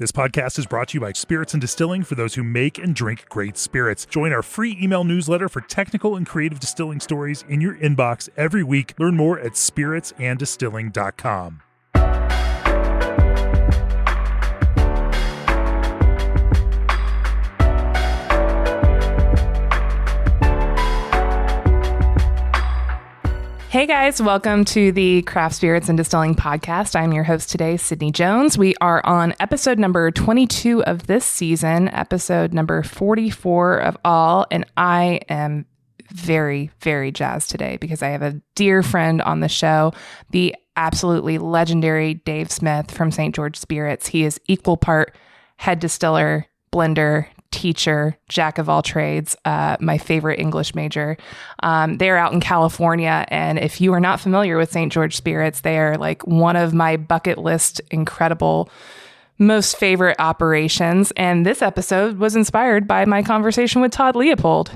This podcast is brought to you by Spirits and Distilling for those who make and drink great spirits. Join our free email newsletter for technical and creative distilling stories in your inbox every week. Learn more at spiritsanddistilling.com. Hey guys, welcome to the Craft Spirits and Distilling podcast. I'm your host today, Sydney Jones. We are on episode number 22 of this season, episode number 44 of all, and I am very, very jazzed today because I have a dear friend on the show, the absolutely legendary Dave Smith from St. George Spirits. He is equal part head distiller, blender, teacher, jack of all trades, my favorite English major. They're out in California. And if you are not familiar with St. George Spirits, they are like one of my bucket list incredible, most favorite operations. And this episode was inspired by my conversation with Todd Leopold.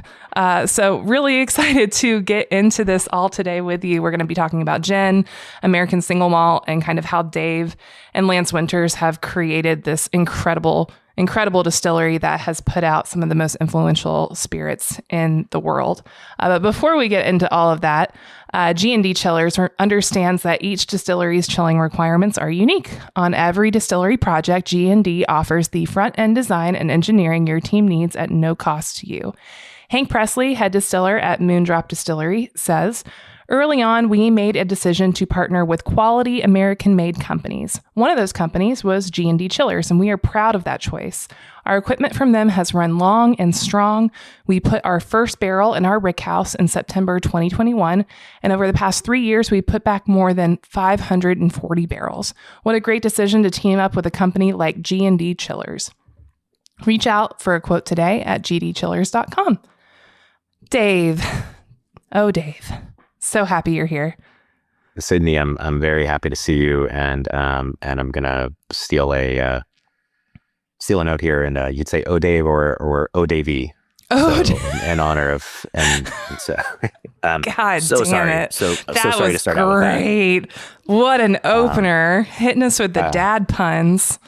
So really excited to get into this all today with you. We're going to be talking about gin, American single malt, and kind of how Dave and Lance Winters have created this incredible distillery that has put out some of the most influential spirits in the world. But before we get into all of that, G&D Chillers understands that each distillery's chilling requirements are unique. On every distillery project, G&D offers the front-end design and engineering your team needs at no cost to you. Hank Presley, head distiller at Moondrop Distillery, says, "Early on, we made a decision to partner with quality American-made companies. One of those companies was G&D Chillers, and we are proud of that choice. Our equipment from them has run long and strong. We put our first barrel in our rickhouse in September 2021, and over the past 3 years, we put back more than 540 barrels. What a great decision to team up with a company like G&D Chillers." Reach out for a quote today at gdchillers.com. Dave. Oh, Dave. So happy you're here. Sydney, I'm very happy to see you, and I'm gonna steal a note here, and you'd say "Oh Dave" or "Oh Davey." Oh, so, in honor of and so. God so damn sorry. it! So That sorry was to start out with that. great. What an opener! Hitting us with the dad puns.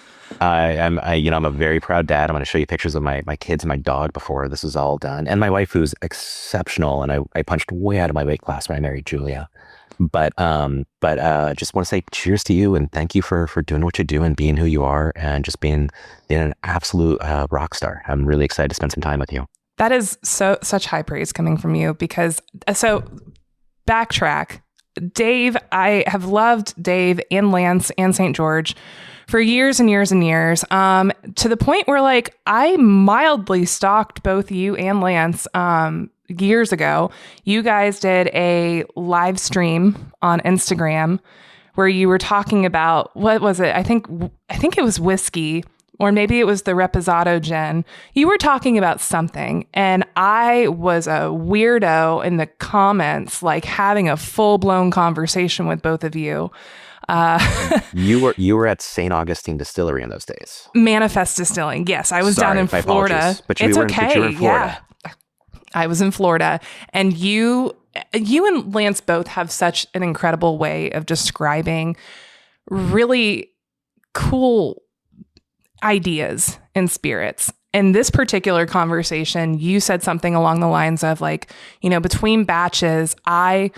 I'm a very proud dad. I'm going to show you pictures of my kids and my dog before this is all done, and my wife, who's exceptional. And I punched way out of my weight class when I married Julia. But just want to say cheers to you and thank you for doing what you do and being who you are and just being an absolute rock star. I'm really excited to spend some time with you. That is such high praise coming from you because backtrack. Dave, I have loved Dave and Lance and St. George for years and years and years, to the point where like I mildly stalked both you and Lance years ago. You guys did a live stream on Instagram where you were talking about, what was it? I think it was whiskey, or maybe it was the Reposado gin. You were talking about something, and I was a weirdo in the comments, like having a full-blown conversation with both of you. You were at St. Augustine Distillery in those days. Manifest Distilling. Yes, I was down in Florida. But you were in Florida. Yeah. I was in Florida, and you and Lance both have such an incredible way of describing really cool ideas in spirits. In this particular conversation, you said something along the lines of like, between batches, I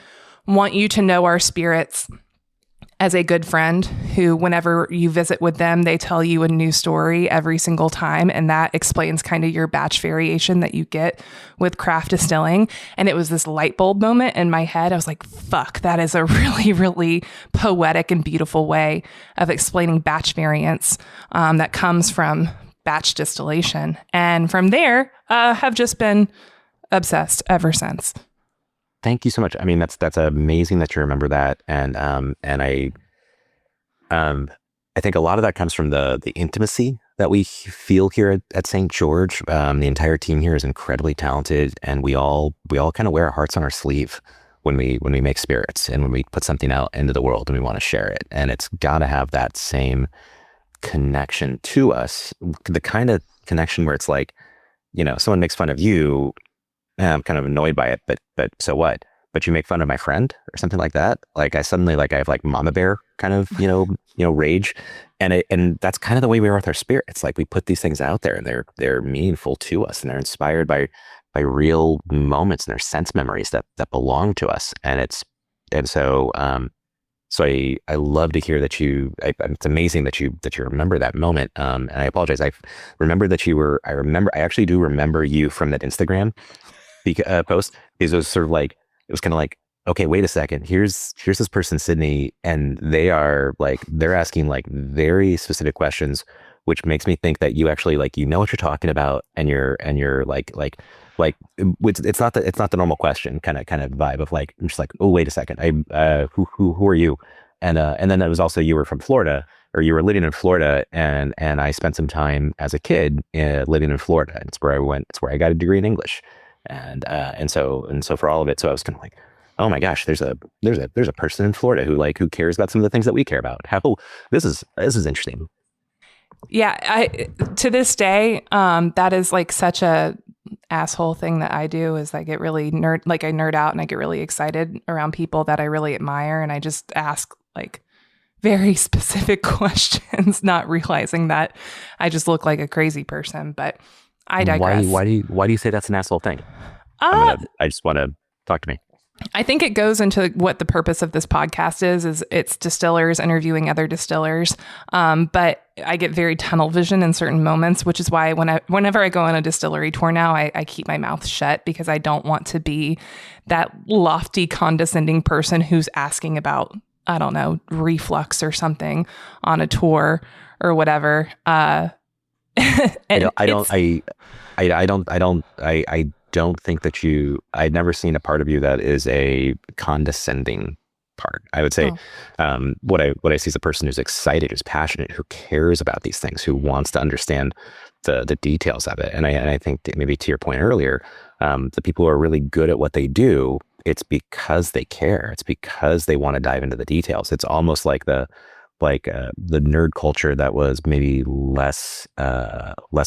want you to know our spirits as a good friend who, whenever you visit with them, they tell you a new story every single time. And that explains kind of your batch variation that you get with craft distilling. And it was this light bulb moment in my head. I was like, fuck, that is a really, really poetic and beautiful way of explaining batch variance that comes from batch distillation. And from there, have just been obsessed ever since. Thank you so much. I mean, that's amazing that you remember that, and I think a lot of that comes from the intimacy that we feel here at St. George. The entire team here is incredibly talented, and we all kind of wear our hearts on our sleeve when we make spirits and when we put something out into the world and we want to share it. And it's got to have that same connection to us, the kind of connection where it's like, someone makes fun of you. I'm kind of annoyed by it, but so what? but you make fun of my friend or something like that. Like I suddenly I have like mama bear kind of, rage. And that's kind of the way we are with our spirits. Like we put these things out there and they're meaningful to us and they're inspired by real moments and their sense memories that belong to us. So I love to hear that it's amazing that you remember that moment. And I apologize. I actually do remember you from that Instagram post, because it was sort of like, it was kind of like, okay, wait a second. Here's this person, Sydney, and they're asking like very specific questions, which makes me think that you actually what you're talking about, and you're it's not the normal question kind of vibe of like, I'm just like, oh, wait a second. Who are you? And then it was also, you were from Florida, or you were living in Florida, and I spent some time as a kid living in Florida. It's where I went. It's where I got a degree in English. And so for all of it, so I was kind of like, oh my gosh, there's a person in Florida who cares about some of the things that we care about. This is interesting. Yeah, to this day, that is like such a asshole thing that I do, is I get really nerd out and I get really excited around people that I really admire, and I just ask like very specific questions, not realizing that I just look like a crazy person. But I digress. Why do you say that's an asshole thing? I just want to talk to me. I think it goes into what the purpose of this podcast is it's distillers interviewing other distillers. But I get very tunnel vision in certain moments, which is why whenever I go on a distillery tour now, I keep my mouth shut, because I don't want to be that lofty, condescending person who's asking about, I don't know, reflux or something on a tour or whatever. I don't think that I'd never seen a part of you that is a condescending part. I would say, what I see is a person who's excited, who's passionate, who cares about these things, who wants to understand the details of it. And I think maybe to your point earlier, the people who are really good at what they do, it's because they care. It's because they want to dive into the details. It's almost like the nerd culture that was maybe less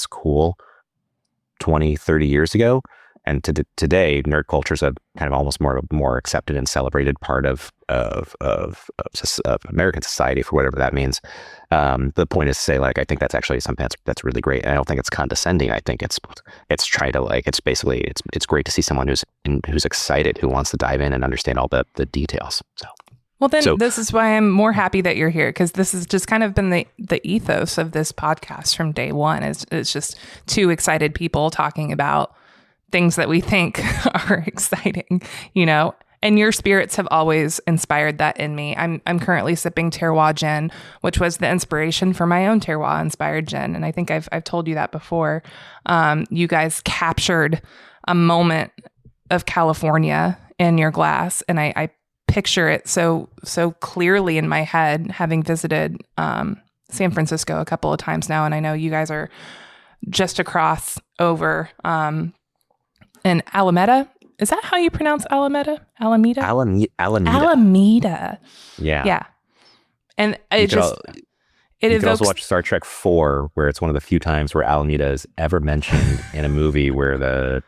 cool 20, 30 years ago. And today, nerd culture is a kind of almost more accepted and celebrated part of American society, for whatever that means. The point is to say, like, I think that's actually something that's really great. And I don't think it's condescending. I think it's trying to it's great to see someone who's excited, who wants to dive in and understand all the details. This is why I'm more happy that you're here, because this has just kind of been the ethos of this podcast from day one. It's just two excited people talking about things that we think are exciting, and your spirits have always inspired that in me. I'm currently sipping Terroir gin, which was the inspiration for my own Terroir inspired gin. And I think I've told you that before. You guys captured a moment of California in your glass, and I picture it so clearly in my head, having visited San Francisco a couple of times now. And I know you guys are just across over in Alameda. Is that how you pronounce Alameda? Alameda? Alameda. Yeah. And you can also watch Star Trek 4, where it's one of the few times where Alameda is ever mentioned in a movie, where the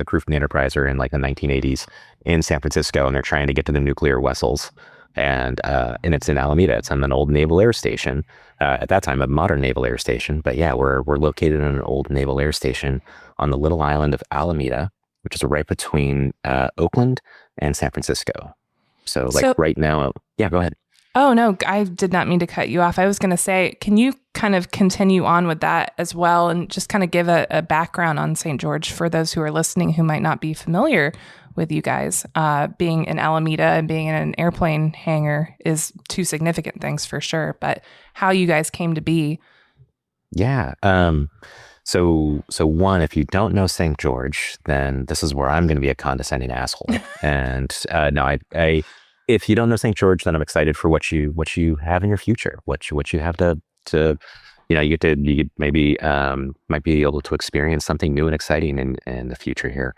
crew from the Enterprise are in like the 1980s in San Francisco, and they're trying to get to the nuclear vessels. And it's in Alameda. It's on an old naval air station. At that time, a modern naval air station. But yeah, we're located in an old naval air station on the little island of Alameda, which is right between Oakland and San Francisco. So right now, yeah, go ahead. Oh, no, I did not mean to cut you off. I was going to say, can you kind of continue on with that as well, and just kind of give a background on St. George for those who are listening who might not be familiar with you guys? Being in Alameda and being in an airplane hangar is two significant things for sure, but how you guys came to be. Yeah. So one, if you don't know St. George, then this is where I'm going to be a condescending asshole. And no, if you don't know St. George, then I'm excited for what you have in your future, what you have to you maybe might be able to experience something new and exciting in the future here.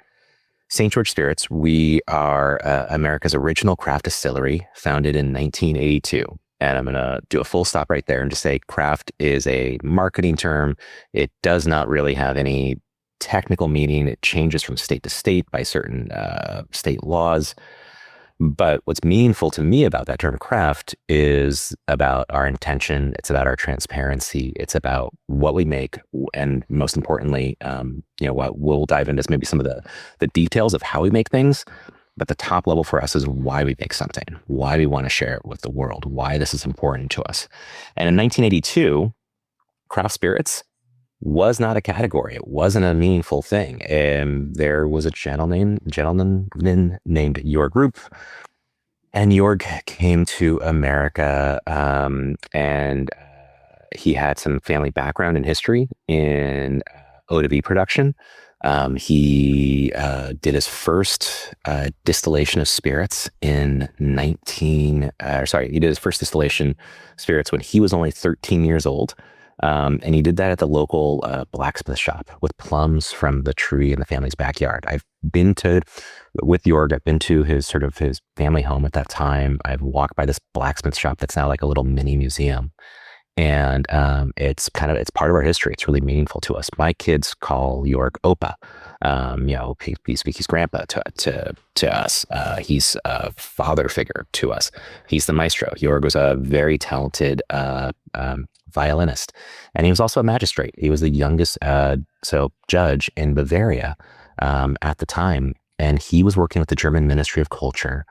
St. George Spirits, we are America's original craft distillery, founded in 1982. And I'm going to do a full stop right there and just say craft is a marketing term. It does not really have any technical meaning. It changes from state to state by certain state laws. But what's meaningful to me about that term craft is about our intention. It's about our transparency. It's about what we make. And most importantly, what we'll dive into is maybe some of the details of how we make things. But the top level for us is why we make something, why we want to share it with the world, why this is important to us. And in 1982, craft spirits was not a category. It wasn't a meaningful thing. And there was a gentleman named Jörg Rupf. And Jörg came to America, and he had some family background and history in eau de vie production. He did his first distillation of spirits in he did his first distillation spirits when he was only 13 years old. And he did that at the local blacksmith shop with plums from the tree in the family's backyard. With Jörg, I've been to his family home at that time. I've walked by this blacksmith shop that's now like a little mini museum. And it's part of our history. It's really meaningful to us. My kids call Jörg Opa. He's grandpa to us. He's a father figure to us. He's the maestro. Jörg was a very talented violinist, and he was also a magistrate. He was the youngest judge in Bavaria at the time, and he was working with the German Ministry of Culture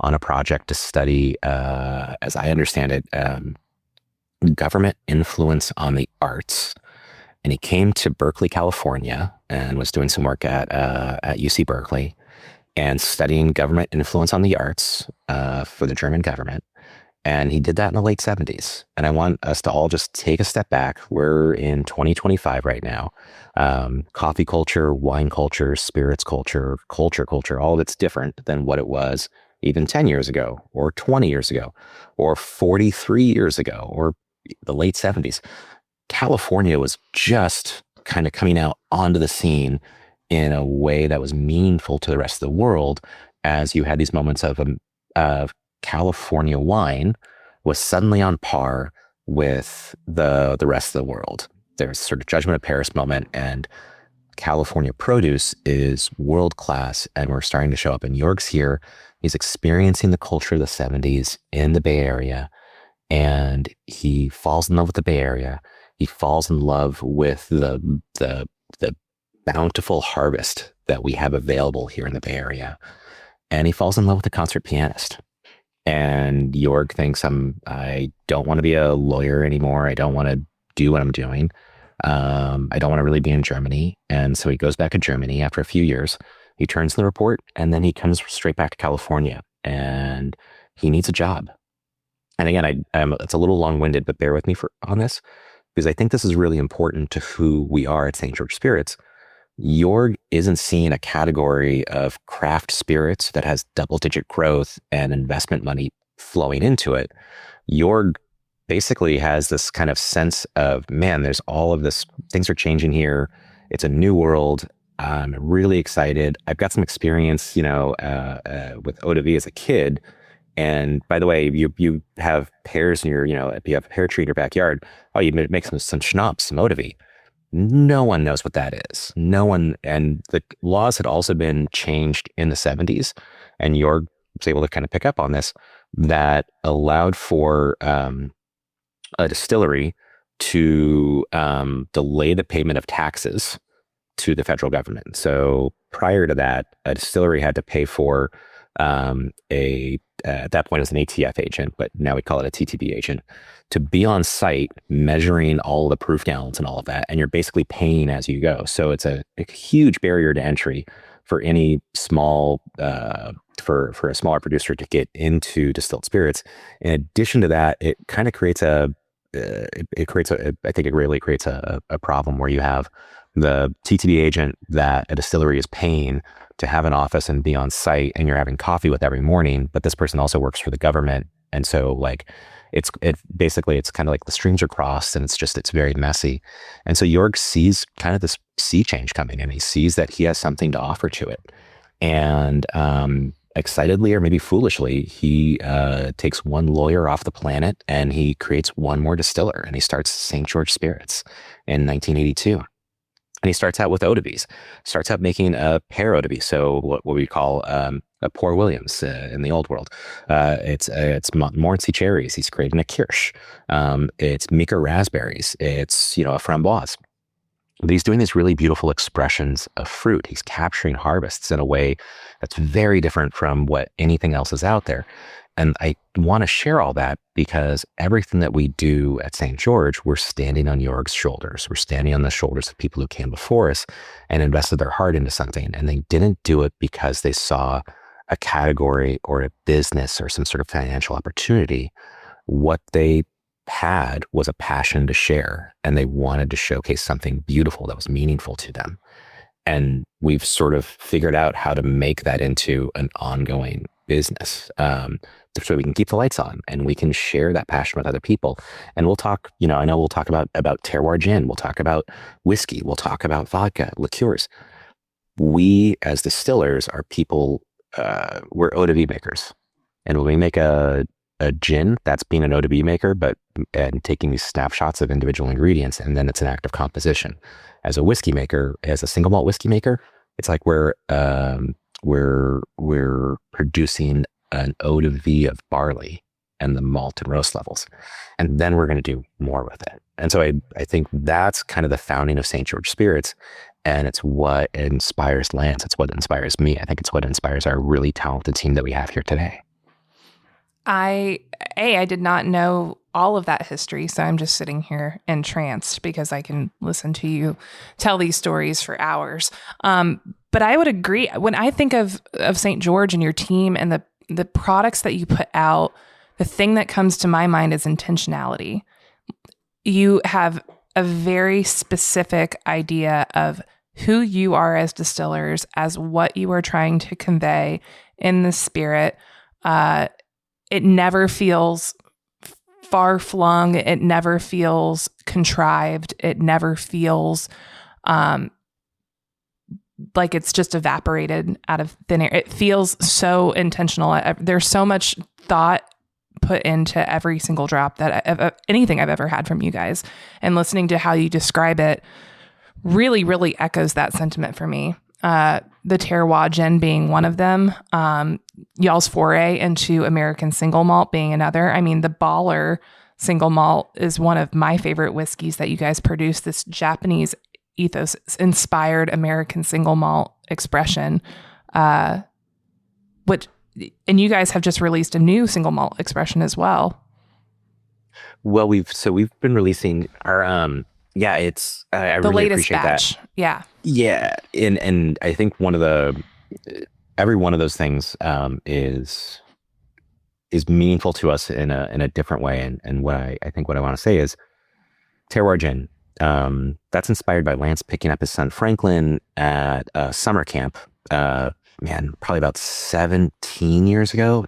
on a project to study, as I understand it, government influence on the arts. And he came to Berkeley, California, and was doing some work at UC Berkeley and studying government influence on the arts for the German government. And he did that in the late 70s. And I want us to all just take a step back. We're in 2025 right now. Coffee culture, wine culture, spirits culture, all of it's different than what it was even 10 years ago, or 20 years ago, or 43 years ago, or the late 70s. California was just kind of coming out onto the scene in a way that was meaningful to the rest of the world, as you had these moments of California wine was suddenly on par with the rest of the world. There's sort of Judgment of Paris moment, and California produce is world-class, and we're starting to show up. And Jörg's here. He's experiencing the culture of the 70s in the Bay Area, and he falls in love with the Bay Area. He falls in love with the bountiful harvest that we have available here in the Bay Area. And he falls in love with the concert pianist. And Jörg thinks, I don't want to be a lawyer anymore. I don't want to do what I'm doing. I don't want to really be in Germany. And so he goes back to Germany after a few years. He turns in the report, and then he comes straight back to California, and he needs a job. And again, it's a little long-winded, but bear with me on this, because I think this is really important to who we are at St. George Spirits. Jörg isn't seeing a category of craft spirits that has double-digit growth and investment money flowing into it. Jörg basically has this kind of sense of, man, there's all of this, things are changing here. It's a new world. I'm really excited. I've got some experience, with eau de vie as a kid. And by the way, you have pears in your, if you have a pear tree in your backyard, you make some schnapps, some eau de vie. No one knows what that is. No one, and the laws had also been changed in the 70s, and Jörg was able to kind of pick up on this, that allowed for a distillery to delay the payment of taxes to the federal government. So prior to that, a distillery had to pay for at that point it was an ATF agent, but now we call it a TTB agent, to be on site measuring all the proof gallons and all of that. And you're basically paying as you go. So it's a huge barrier to entry for any small, for a smaller producer to get into distilled spirits. In addition to that, it kind of creates I think it really creates a problem where you have the TTB agent that a distillery is paying to have an office and be on site, and you're having coffee with every morning, but this person also works for the government. And so it's kind of like the streams are crossed, and it's very messy. And so Jörg sees kind of this sea change coming, and he sees that he has something to offer to it. And excitedly, or maybe foolishly, he takes one lawyer off the planet, and he creates one more distiller, and he starts St. George Spirits in 1982. And he starts out with eau de vie, starts out making a pear eau de vie. So what we call Poor Williams in the old world. It's Montmorency cherries. He's creating a Kirsch. It's Meeker raspberries. It's, a framboise. But he's doing these really beautiful expressions of fruit. He's capturing harvests in a way that's very different from what anything else is out there. And I want to share all that because everything that we do at St. George, we're standing on Jörg's shoulders. We're standing on the shoulders of people who came before us and invested their heart into something. And they didn't do it because they saw a category or a business or some sort of financial opportunity. What they had was a passion to share, and they wanted to showcase something beautiful that was meaningful to them. And we've sort of figured out how to make that into an ongoing business, so we can keep the lights on and we can share that passion with other people. And we'll talk, I know we'll talk about terroir gin, we'll talk about whiskey, we'll talk about vodka, liqueurs. We as distillers are people, we're eau de vie makers. And when we make a gin, that's being an eau de vie maker, and taking these snapshots of individual ingredients, and then it's an act of composition. As a whiskey maker, as a single malt whiskey maker, it's like we're producing an eau de vie of barley and the malt and roast levels, and then we're going to do more with it. And so I think that's kind of the founding of St. George Spirits, and it's what inspires Lance. It's what inspires me. I think it's what inspires our really talented team that we have here today. I did not know all of that history, so I'm just sitting here entranced because I can listen to you tell these stories for hours. But I would agree. When I think of St. George and your team and the products that you put out, the thing that comes to my mind is intentionality. You have a very specific idea of who you are as distillers, as what you are trying to convey in the spirit. It never feels far-flung. It never feels contrived. It never feels like it's just evaporated out of thin air. It feels so intentional. There's so much thought put into every single drop that anything I've ever had from you guys. And listening to how you describe it really, really echoes that sentiment for me. The Terroir gin being one of them. Y'all's foray into American single malt being another. I mean, the Baller single malt is one of my favorite whiskeys that you guys produce, this Japanese ethos inspired American single malt expression. And you guys have just released a new single malt expression as well. Well, we've been releasing our, it's, I the really latest appreciate batch. that. Yeah. Yeah. And I think every one of those things, is meaningful to us in a different way. And what I think what I want to say is Terroir gin. That's inspired by Lance picking up his son Franklin at a summer camp, probably about 18 years ago.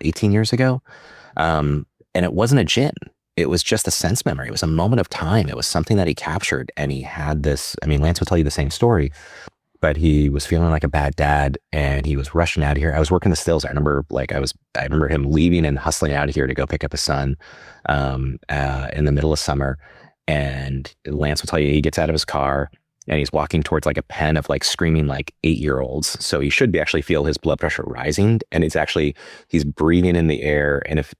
And it wasn't a gin. It was just a sense memory. It was a moment of time. It was something that he captured, and he had this, Lance will tell you the same story, but he was feeling like a bad dad and he was rushing out of here. I was working the stills. I remember him leaving and hustling out of here to go pick up his son, in the middle of summer. And Lance will tell you, he gets out of his car and he's walking towards like a pen of like screaming like 8-year-olds. So he should actually feel his blood pressure rising, and he's breathing in the air. And if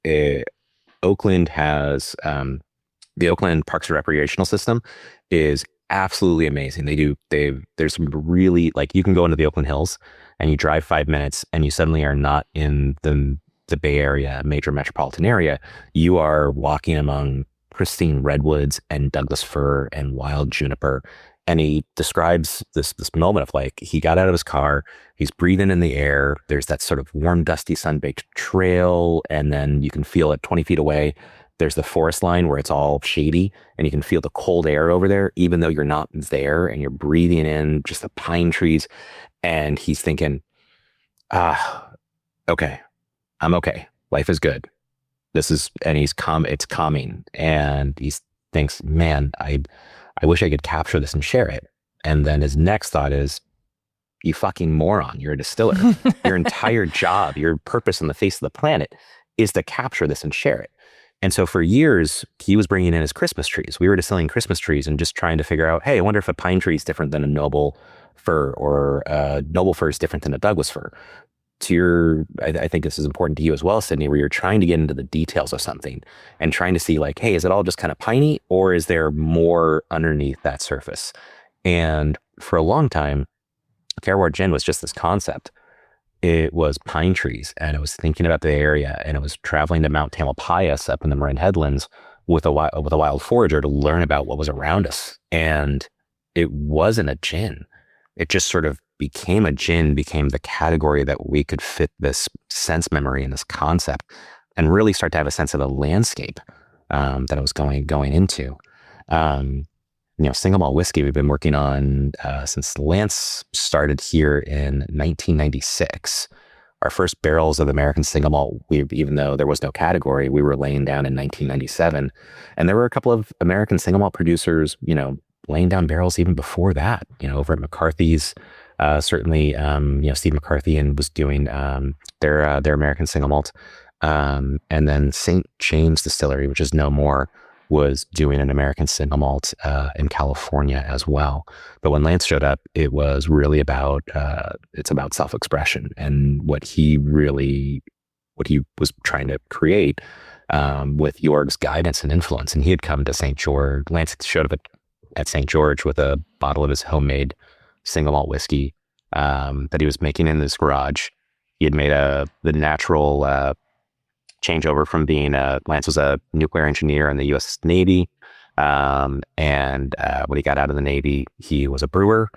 Oakland has, the Oakland Parks and Recreational System is absolutely amazing. There's some really, like, you can go into the Oakland Hills and you drive 5 minutes and you suddenly are not in the Bay Area, major metropolitan area. You are walking among pristine redwoods and Douglas fir and wild juniper. And he describes this moment of like, he got out of his car, he's breathing in the air. There's that sort of warm, dusty, sun-baked trail. And then you can feel it 20 feet away. There's the forest line where it's all shady and you can feel the cold air over there, even though you're not there, and you're breathing in just the pine trees. And he's thinking, okay, I'm okay. Life is good. It's calming. And he thinks, man, I wish I could capture this and share it. And then his next thought is, you fucking moron, you're a distiller. Your entire job, your purpose on the face of the planet is to capture this and share it. And so for years, he was bringing in his Christmas trees. We were distilling Christmas trees and just trying to figure out, hey, I wonder if a pine tree is different than a noble fir, or a noble fir is different than a Douglas fir. I think this is important to you as well, Sydney, where you're trying to get into the details of something and trying to see like, hey, is it all just kind of piney, or is there more underneath that surface? And for a long time, terroir gin was just this concept. It was pine trees, and it was thinking about the area, and it was traveling to Mount Tamalpais up in the Marin Headlands with a wild forager to learn about what was around us. And it wasn't a gin. It just sort of became a gin, became the category that we could fit this sense memory and this concept and really start to have a sense of the landscape that I was going into. Single malt whiskey we've been working on since Lance started here in 1996. Our first barrels of American single malt, even though there was no category, we were laying down in 1997. And there were a couple of American single malt producers, laying down barrels even before that, over at McCarthy's. Certainly, Steve McCarthy and was doing their American single malt. And then St. James Distillery, which is no more, was doing an American single malt in California as well. But when Lance showed up, it was really about it's about self-expression and what he was trying to create with Jörg's guidance and influence. And he had come to St. George. Lance showed up at St. George with a bottle of his homemade single malt whiskey that he was making in his garage. He had made the natural changeover from being Lance was a nuclear engineer in the U.S. Navy, and when he got out of the Navy, he was a brewer,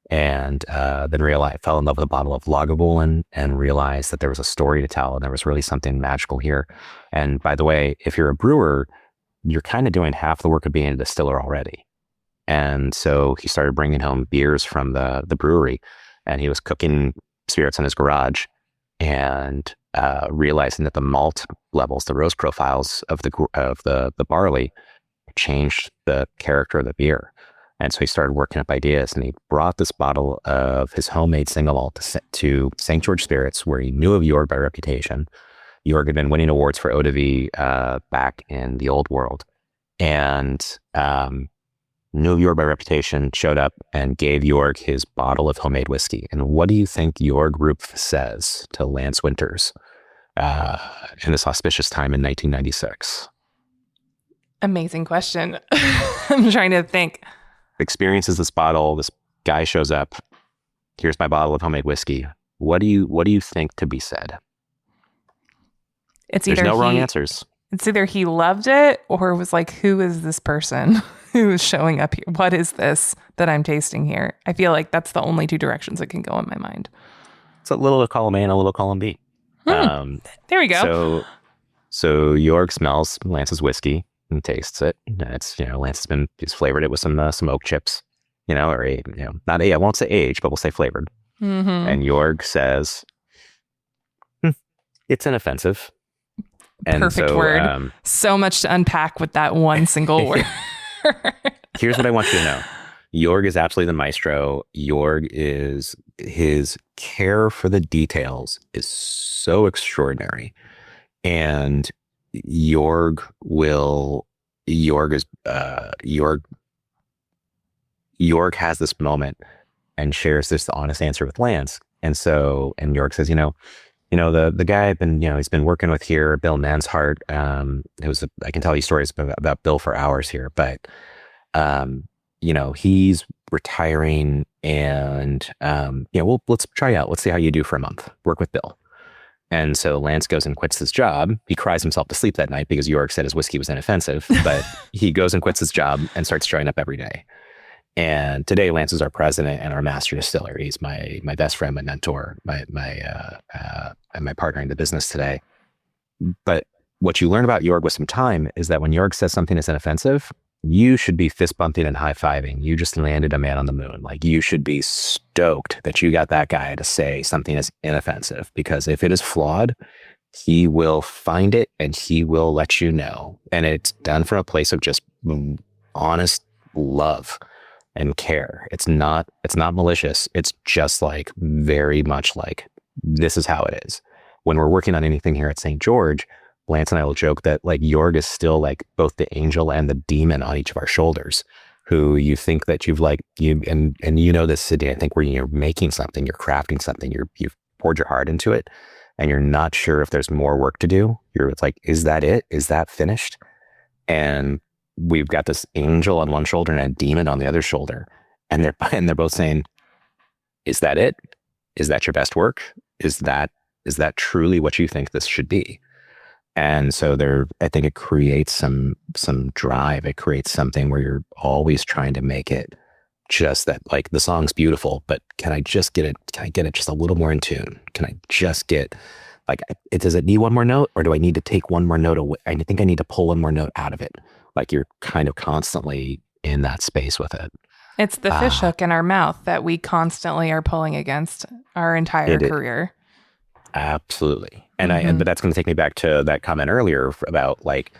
and then fell in love with a bottle of Lagavulin and realized that there was a story to tell, and there was really something magical here. And by the way, if you're a brewer, you're kind of doing half the work of being a distiller already. And so he started bringing home beers from the brewery, and he was cooking spirits in his garage, and realizing that the malt levels, the roast profiles of the barley changed the character of the beer. And so he started working up ideas, and he brought this bottle of his homemade single malt to St. George Spirits, where he knew of Jörg by reputation. Jörg had been winning awards for eau de vie back in the old world, and knew of Jörg by reputation, showed up and gave Jörg his bottle of homemade whiskey. And what do you think Jörg Rupf says to Lance Winters in this auspicious time in 1996? Amazing question. I'm trying to think. Experiences this bottle. This guy shows up. Here's my bottle of homemade whiskey. What do you think to be said? There's no wrong answers. It's either he loved it or was like, who is this person who is showing up here? What is this that I'm tasting here? I feel like that's the only two directions it can go in my mind. It's a little column A and a little column B. There we go. So Jörg smells Lance's whiskey and tastes it. It's, Lance he's flavored it with some oak chips, I won't say aged, but we'll say flavored. Mm-hmm. And Jörg says, it's inoffensive. And perfect word. So much to unpack with that one single word. Here's what I want you to know. Jörg is absolutely the maestro. His care for the details is so extraordinary. And Jörg has this moment and shares this honest answer with Lance. And Jörg says, the guy I've been, he's been working with here, Bill Manshart. I can tell you stories about Bill for hours here, but, he's retiring, and, let's try out. Let's see how you do for a month. Work with Bill. And so Lance goes and quits his job. He cries himself to sleep that night because Jörg said his whiskey was inoffensive, but he goes and quits his job and starts showing up every day. And today, Lance is our president and our master distiller. He's my best friend, my mentor, and my partner in the business today. But what you learn about Jörg with some time is that when Jörg says something is inoffensive, you should be fist bumping and high fiving. You just landed a man on the moon. Like, you should be stoked that you got that guy to say something is inoffensive, because if it is flawed, he will find it and he will let you know. And it's done from a place of just honest love and care. It's not malicious. It's just like, very much like, this is how it is. When we're working on anything here at St. George, Lance and I will joke that like Jörg is still like both the angel and the demon on each of our shoulders, who you think that you've like, and this, Sydney, I think, where you're making something, you're crafting something, you've poured your heart into it and you're not sure if there's more work to do. It's like, is that it? Is that finished? And we've got this angel on one shoulder and a demon on the other shoulder. And they're both saying, is that it? Is that your best work? Is that truly what you think this should be? And so I think it creates some drive. It creates something where you're always trying to make it just that, like, the song's beautiful, but can I just get it? Can I get it just a little more in tune? Can I just get, like, does it need one more note, or do I need to take one more note away? I think I need to pull one more note out of it. Like, you're kind of constantly in that space with it. It's the fish hook in our mouth that we constantly are pulling against our entire career. Absolutely. And but that's going to take me back to that comment earlier about, like,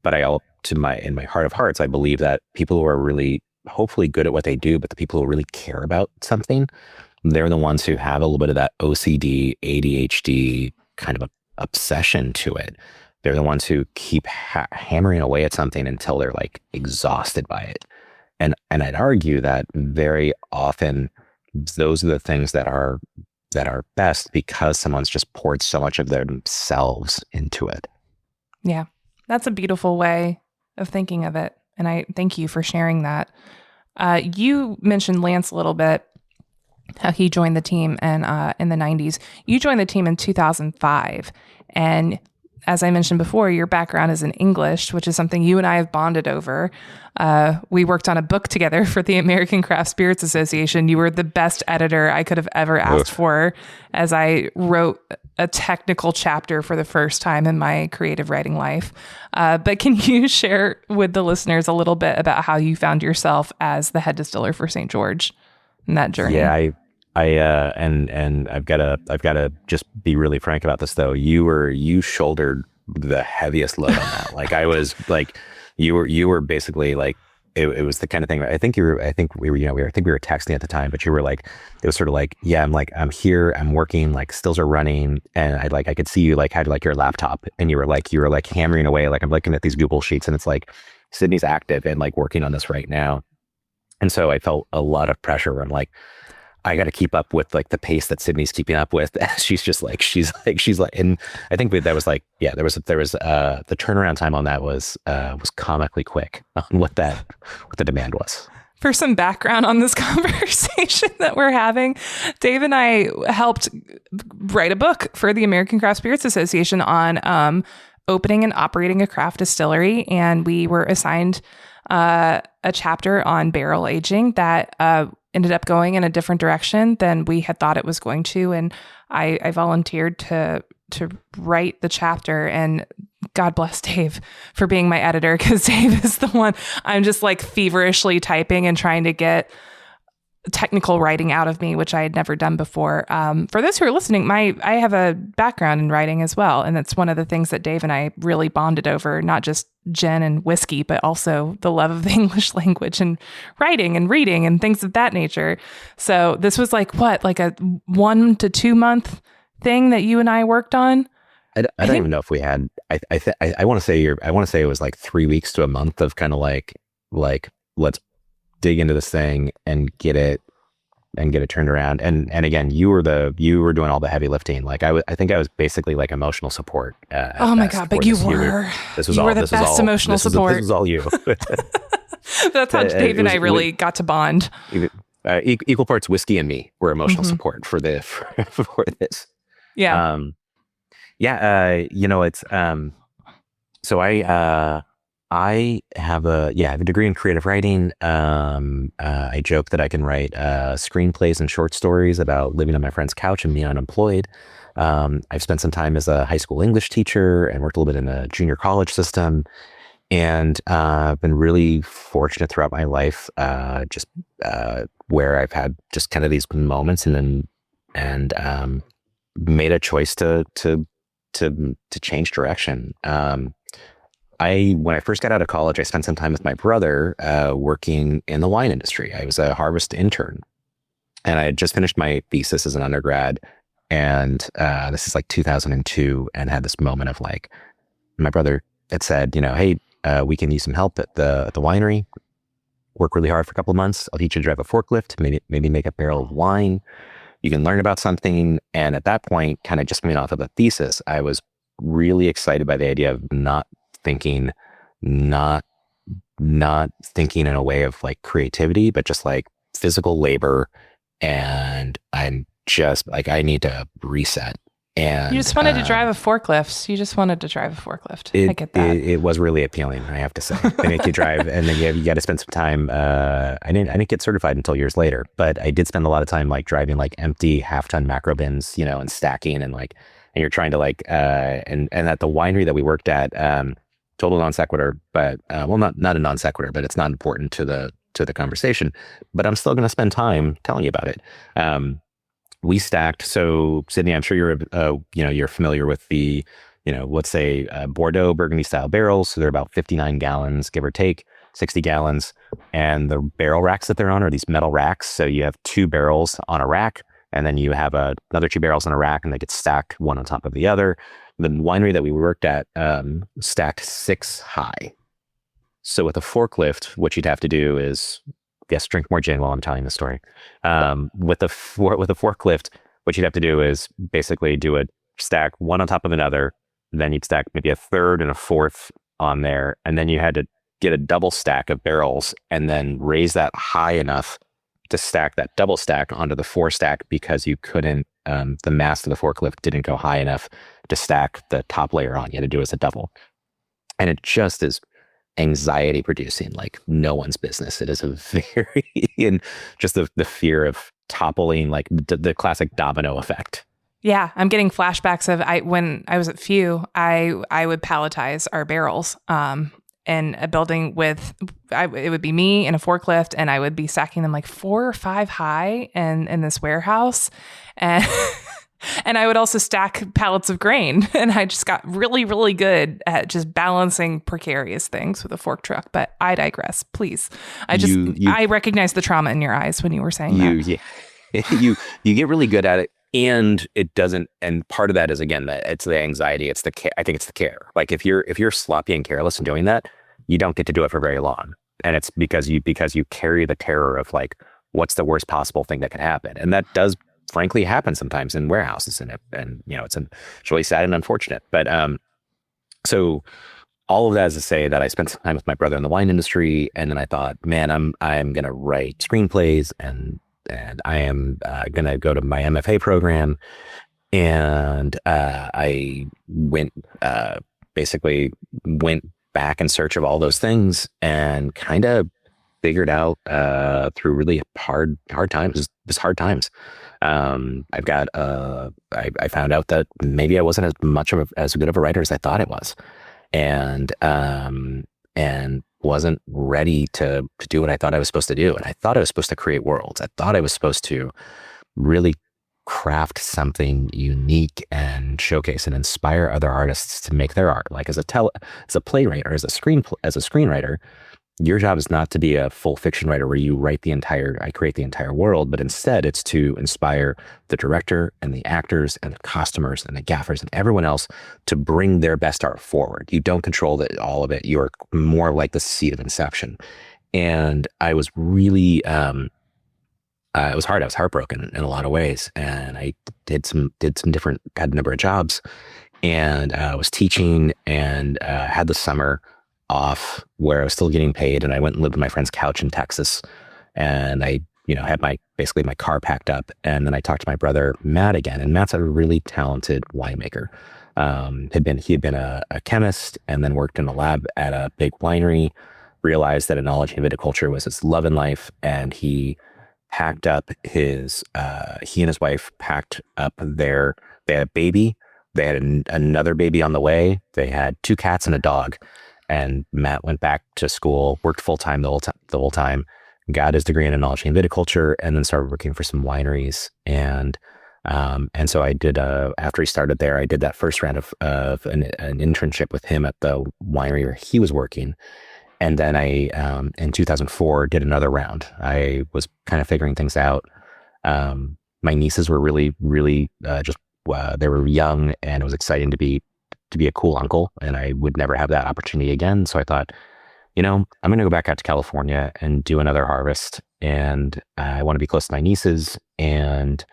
but in my heart of hearts, I believe that people who are really hopefully good at what they do, but the people who really care about something, they're the ones who have a little bit of that OCD, ADHD kind of obsession to it. They're the ones who keep hammering away at something until they're, like, exhausted by it. And I'd argue that very often those are the things that are best because someone's just poured so much of themselves into it. Yeah, that's a beautiful way of thinking of it. And I thank you for sharing that. You mentioned Lance a little bit, how he joined the team in the 90s. You joined the team in 2005. And as I mentioned before, your background is in English, which is something you and I have bonded over. We worked on a book together for the American Craft Spirits Association. You were the best editor I could have ever asked for, as I wrote a technical chapter for the first time in my creative writing life. But can you share with the listeners a little bit about how you found yourself as the head distiller for St. George in that journey? Yeah, and I've got to just be really frank about this though. You shouldered the heaviest load on that. Like, I was like, you were basically like, it was the kind of thing. I think we were texting at the time, but you were like, it was sort of like, yeah, I'm here, I'm working, like, stills are running, and I could see you, like, had, like, your laptop, and you were like hammering away, like, I'm looking at these Google sheets, and it's like, Sydney's active and, like, working on this right now. And so I felt a lot of pressure where I'm like, I got to keep up with, like, the pace that Sydney's keeping up with. she's like, and I think that was like, yeah, there was the turnaround time on that was comically quick on what the demand was. For some background on this conversation that we're having, Dave and I helped write a book for the American Craft Spirits Association on opening and operating a craft distillery. And we were assigned a chapter on barrel aging that ended up going in a different direction than we had thought it was going to. And I volunteered to write the chapter, and God bless Dave for being my editor, because Dave is the one I'm just, like, feverishly typing and trying to get technical writing out of me, which I had never done before. For those who are listening, I have a background in writing as well. And that's one of the things that Dave and I really bonded over, not just gin and whiskey, but also the love of the English language and writing and reading and things of that nature. So this was like a 1 to 2 month thing that you and I worked on. I don't even know if we had, I want to say it was like 3 weeks to a month of kind of like, let's dig into this thing and get it turned around. And again, you were doing all the heavy lifting. Like, I think I was basically like emotional support. Oh my God, but you were. You were the best emotional support. This was all you. That's how Dave and I really got to bond. Equal parts whiskey and me were emotional support for this. Yeah. It's so I have a degree in creative writing. I joke that I can write screenplays and short stories about living on my friend's couch and being unemployed. I've spent some time as a high school English teacher and worked a little bit in a junior college system. And I've been really fortunate throughout my life, where I've had just kind of these moments and made a choice to change direction. When I first got out of college, I spent some time with my brother working in the wine industry. I was a harvest intern, and I had just finished my thesis as an undergrad. And this is like 2002, and had this moment of, like, my brother had said, hey, we can use some help at the winery. Work really hard for a couple of months. I'll teach you to drive a forklift, maybe make a barrel of wine. you can learn about something. And at that point, kind of just coming off of a thesis, I was really excited by the idea of not thinking in a way of like creativity, but just like physical labor. And I'm just like, I need to reset. And you just wanted to drive a forklift. I get that. It was really appealing, I have to say. They make you drive, and then you got to spend some time. I didn't get certified until years later, but I did spend a lot of time like driving like empty half-ton macro bins, and stacking, and you're trying to like and at the winery that we worked at, total non sequitur, but well, not a non sequitur, but it's not important to the conversation. But I'm still going to spend time telling you about it. We stacked. So Sydney, I'm sure you're familiar with the, let's say Bordeaux Burgundy style barrels. So they're about 59 gallons, give or take 60 gallons. And the barrel racks that they're on are these metal racks. So you have 2 barrels on a rack, and then you have another 2 barrels on a rack, and they get stacked one on top of the other. The winery that we worked at stacked 6 high. So with a forklift, what you'd have to do is, yes, drink more gin while I'm telling the story. With a forklift, what you'd have to do is basically do a stack one on top of another. Then you'd stack maybe a third and a fourth on there. And then you had to get a double stack of barrels and then raise that high enough to stack that double stack onto the 4 stack, because you couldn't, the mast of the forklift didn't go high enough to stack the top layer on. You had to do it as a double. And it just is anxiety producing like no one's business. It is a very, and just the fear of toppling, like the classic domino effect. Yeah, I'm getting flashbacks of when I was at Few, I would palletize our barrels in a building it would be me in a forklift, and I would be stacking them like 4 or 5 high in this warehouse. And and I would also stack pallets of grain, and I just got really, really good at just balancing precarious things with a fork truck. But I digress, please. I recognize the trauma in your eyes when you were saying that. Yeah. you get really good at it, and it doesn't. And part of that is, again, that it's the anxiety. It's I think it's the care. Like if you're sloppy and careless in doing that, you don't get to do it for very long. And it's because you carry the terror of like, what's the worst possible thing that can happen, and that does frankly happen sometimes in warehouses, and it's really sad and unfortunate. But so all of that is to say that I spent some time with my brother in the wine industry, and then I thought, man, I'm gonna write screenplays, and I am gonna go to my MFA program, and I basically went back in search of all those things, and kind of figured out through really hard times. I found out that maybe I wasn't as good of a writer as I thought I was, and wasn't ready to do what I thought I was supposed to do. And I thought I was supposed to create worlds. I thought I was supposed to really craft something unique and showcase and inspire other artists to make their art. Like as a playwright or as a screenwriter, your job is not to be a full fiction writer where you I create the entire world, but instead it's to inspire the director and the actors and the costumers and the gaffers and everyone else to bring their best art forward. You don't control all of it. You're more like the seed of inception. And I was really, it was hard. I was heartbroken in a lot of ways. And I had a number of jobs, and I was teaching, and had the summer off where I was still getting paid, and I went and lived on my friend's couch in Texas, and I had my car packed up, and then I talked to my brother Matt again, and Matt's a really talented winemaker. He had been a chemist, and then worked in a lab at a big winery, realized that enology and viticulture was his love in life, and he packed up he and his wife packed up they had a baby, they had another baby on the way, they had 2 cats and a dog. And Matt went back to school, worked full-time the whole time, got his degree in enology and viticulture, and then started working for some wineries. And so I did, after he started there, I did that first round of an internship with him at the winery where he was working. And then I, in 2004, did another round. I was kind of figuring things out. My nieces were really, really they were young, and it was exciting to be a cool uncle, and I would never have that opportunity again. So I thought, I'm going to go back out to California and do another harvest, and I want to be close to my nieces, and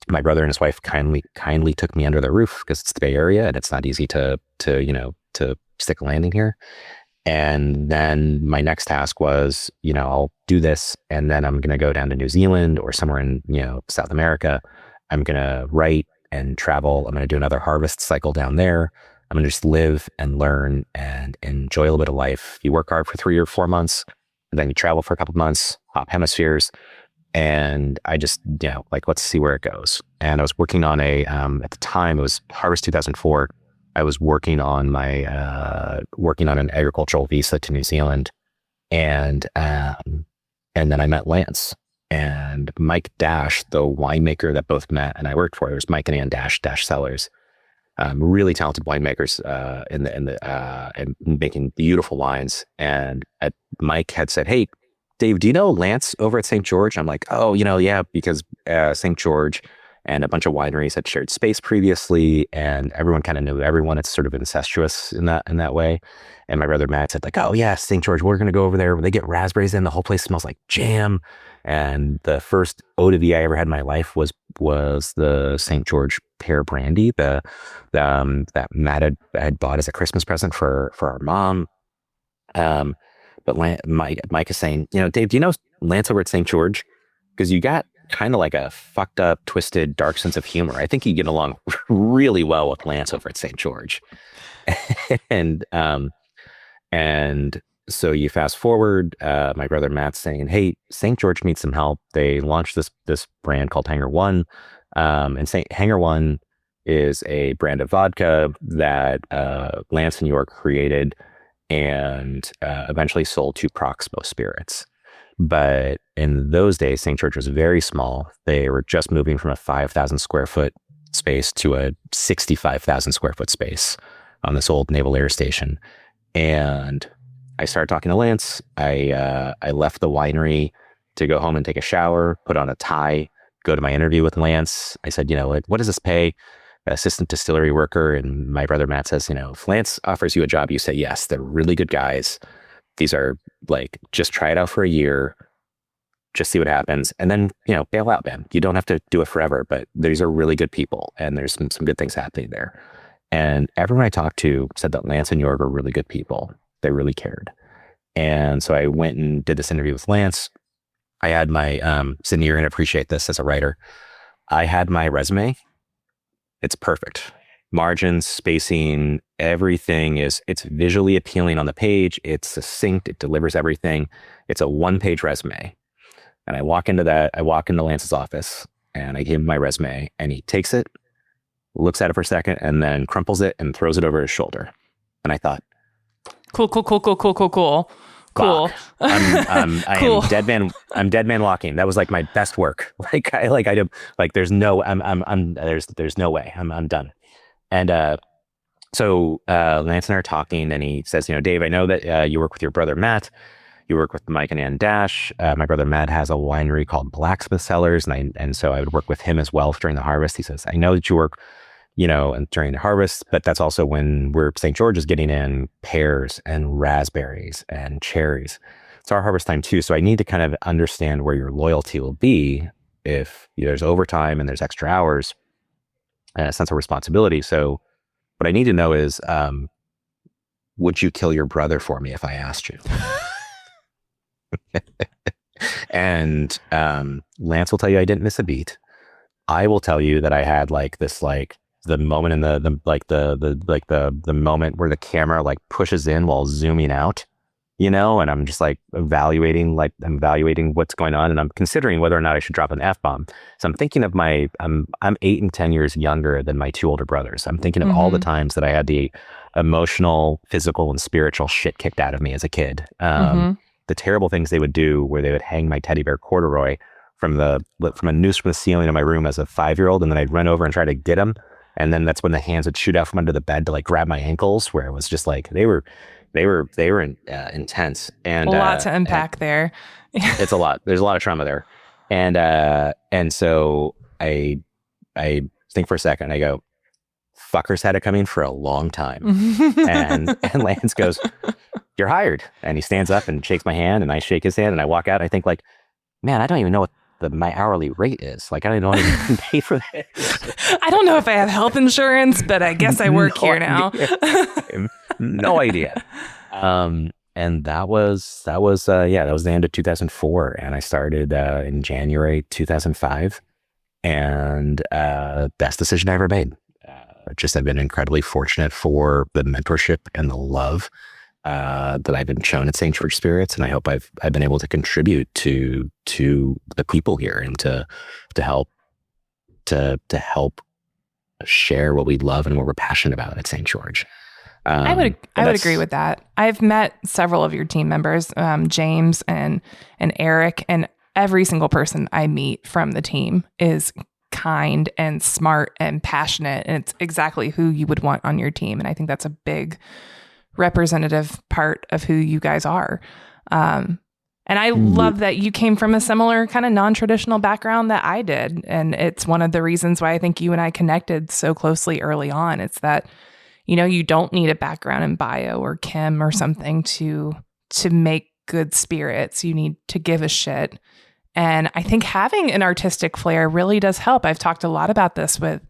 my brother and his wife kindly took me under their roof because it's the Bay Area and it's not easy to stick a landing here. And then my next task was, I'll do this and then I'm going to go down to New Zealand or somewhere in, South America. I'm going to write and travel. I'm going to do another harvest cycle down there. I'm going to just live and learn and enjoy a little bit of life. You work hard for 3 or 4 months, and then you travel for a couple of months, hop hemispheres. And I just, let's see where it goes. And I was working on at the time, it was Harvest 2004. I was working on an agricultural visa to New Zealand. And then I met Lance and Mike Dash, the winemaker that both Matt and I worked for. It was Mike and Ann Dash Cellars. Really talented winemakers and making beautiful wines. And Mike had said, "Hey, Dave, do you know Lance over at St. George?" I'm like, "Oh, yeah, because St. George and a bunch of wineries had shared space previously, and everyone kind of knew everyone. It's sort of incestuous in that way." And my brother Matt said, like, "Oh yeah, St. George, we're going to go over there. When they get raspberries in, the whole place smells like jam." And the first eau de vie I ever had in my life was the St. George pear brandy, that Matt had bought as a Christmas present for our mom. But Mike is saying, "Dave, do you know Lance over at St. George? Because you got kind of like a fucked up, twisted, dark sense of humor. I think you get along really well with Lance over at St. George." And so you fast forward, my brother Matt's saying, "Hey, St. George needs some help. They launched this brand called Hangar One. And Hangar One is a brand of vodka that Lance and York created and eventually sold to Proximo Spirits. But in those days, St. George was very small. They were just moving from a 5,000 square foot space to a 65,000 square foot space on this old naval air station. And I started talking to Lance. I left the winery to go home and take a shower, put on a tie, go to my interview with Lance. I said, what does this pay? Assistant distillery worker. And my brother Matt says, if Lance offers you a job, you say yes. They're really good guys. These are just try it out for a year, just see what happens, and then bail out, man. You don't have to do it forever, but these are really good people, and there's some good things happening there. And everyone I talked to said that Lance and Jörg are really good people. They really cared. And so I went and did this interview with Lance. I had my Sydney, you're going to appreciate this as a writer. I had my resume. It's perfect. Margins, spacing, everything it's visually appealing on the page. It's succinct. It delivers everything. It's a 1-page resume. And I walk into Lance's office and I gave him my resume and he takes it, looks at it for a second and then crumples it and throws it over his shoulder. And I thought, Cool. Cool. I'm dead man walking. That was like my best work. There's no way. I'm done. And so Lance and I are talking, and he says, "Dave, I know that you work with your brother Matt. You work with Mike and Ann Dash. My brother Matt has a winery called Blacksmith Cellars, and so I would work with him as well during the harvest." He says, "I know that you work, and during the harvest, but that's also when St. George is getting in pears and raspberries and cherries. It's our harvest time too. So I need to kind of understand where your loyalty will be if there's overtime and there's extra hours and a sense of responsibility. So what I need to know is, would you kill your brother for me if I asked you?" And Lance will tell you I didn't miss a beat. I will tell you that I had the moment in the moment where the camera pushes in while zooming out, and I'm just evaluating what's going on, and I'm considering whether or not I should drop an F-bomb. So I'm thinking of I'm 8 and 10 years younger than my 2 older brothers. I'm thinking of all the times that I had the emotional, physical, and spiritual shit kicked out of me as a kid. The terrible things they would do, where they would hang my teddy bear Corduroy from a noose from the ceiling of my room as a 5-year-old, and then I'd run over and try to get him. And then that's when the hands would shoot out from under the bed to grab my ankles, where it was just they were intense. And a lot to unpack there. It's a lot. There's a lot of trauma there. And so I think for a second, I go, fuckers had it coming for a long time. and Lance goes, "You're hired." And he stands up and shakes my hand, and I shake his hand, and I walk out. And I think man, I don't even know what my hourly rate is. Like, I don't even pay for this. I don't know if I have health insurance, but I guess I work here now. No idea. And that was the end of 2004. And I started in January 2005. And best decision I ever made. I've been incredibly fortunate for the mentorship and the love that I've been shown at St. George Spirits, and I hope I've been able to contribute to the people here and to help share what we love and what we're passionate about at St. George. I would agree with that. I've met several of your team members, James and Eric, and every single person I meet from the team is kind and smart and passionate, and it's exactly who you would want on your team. And I think that's a big representative part of who you guys are. And I love that you came from a similar kind of non-traditional background that I did. And it's one of the reasons why I think you and I connected so closely early on. It's that, you don't need a background in bio or chem or something to make good spirits. You need to give a shit. And I think having an artistic flair really does help. I've talked a lot about this with,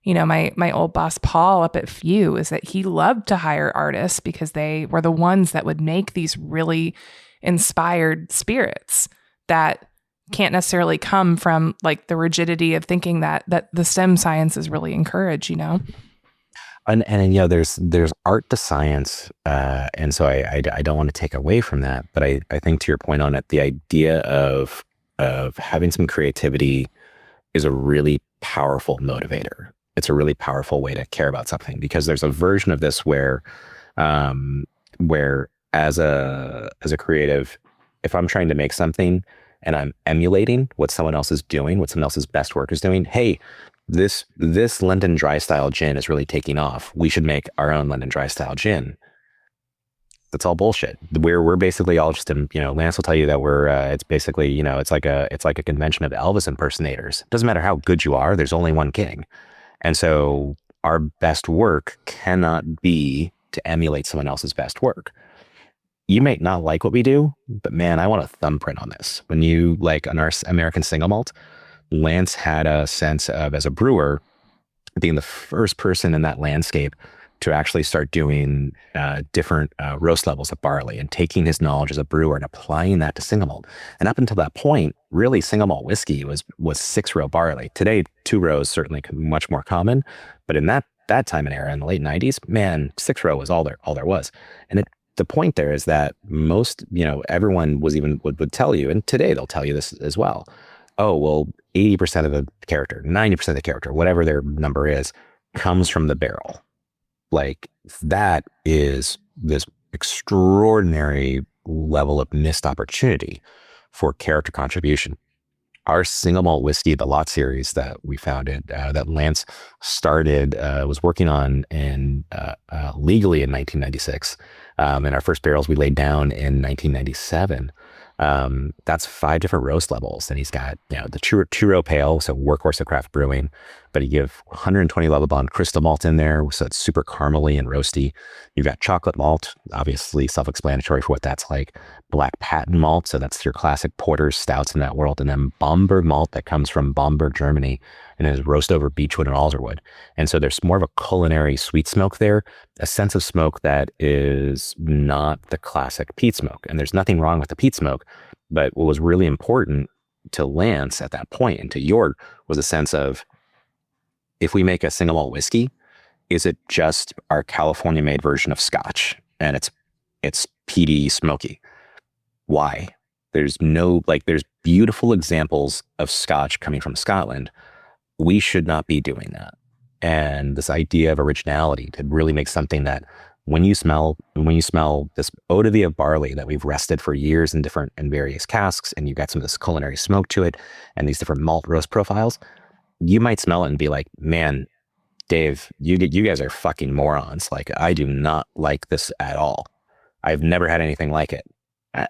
my old boss, Paul, up at Few, is that he loved to hire artists because they were the ones that would make these really inspired spirits that can't necessarily come from like the rigidity of thinking that the STEM sciences really encourage, And there's art to science, and so I don't want to take away from that, but I think to your point on it, the idea of having some creativity is a really powerful motivator. It's a really powerful way to care about something, because there's a version of this where as a creative, if I'm trying to make something and I'm emulating what someone else is doing, what someone else's best work is doing, hey, this London dry style gin is really taking off. We should make our own London dry style gin. That's all bullshit. We're basically all just, Lance will tell you that it's basically, it's like a convention of Elvis impersonators. It doesn't matter how good you are. There's only one king. And so our best work cannot be to emulate someone else's best work. You may not like what we do, but man, I want a thumbprint on this. When you on our American single malt, Lance had a sense of, as a brewer, being the first person in that landscape to actually start doing different roast levels of barley and taking his knowledge as a brewer and applying that to single malt. And up until that point, really single malt whiskey was 6-row barley. Today, 2-rows certainly much more common, but in that time and era in the late 90s, man, 6-row was all there was. And the point there is that most, everyone would tell you, and today they'll tell you this as well. Oh, well, 80% of the character, 90% of the character, whatever their number is, comes from the barrel. Like, that is this extraordinary level of missed opportunity for character contribution. Our single malt whiskey, the lot series that we founded, that Lance started, was working on legally in 1996. And our first barrels we laid down in 1997. That's 5 different roast levels. And he's got, the two-row pale, so workhorse of craft brewing, but he give 120 level bond crystal malt in there. So it's super caramely and roasty. You've got chocolate malt, obviously self-explanatory for what that's like. Black patent malt. So that's your classic porters, stouts in that world. And then Bamberg malt that comes from Bamberg, Germany, and is roast over beechwood and alderwood. And so there's more of a culinary sweet smoke there, a sense of smoke that is not the classic peat smoke. And there's nothing wrong with the peat smoke, but what was really important to Lance at that point and to Jörg was a sense of, if we make a single malt whiskey, is it just our California made version of Scotch and it's peaty, smoky? Why? There's beautiful examples of Scotch coming from Scotland. We should not be doing that. And this idea of originality to really make something that when you smell this eau de vie of barley that we've rested for years in various casks, and you've got some of this culinary smoke to it and these different malt roast profiles, you might smell it and be like, man, Dave, you guys are fucking morons. Like, I do not like this at all. I've never had anything like it.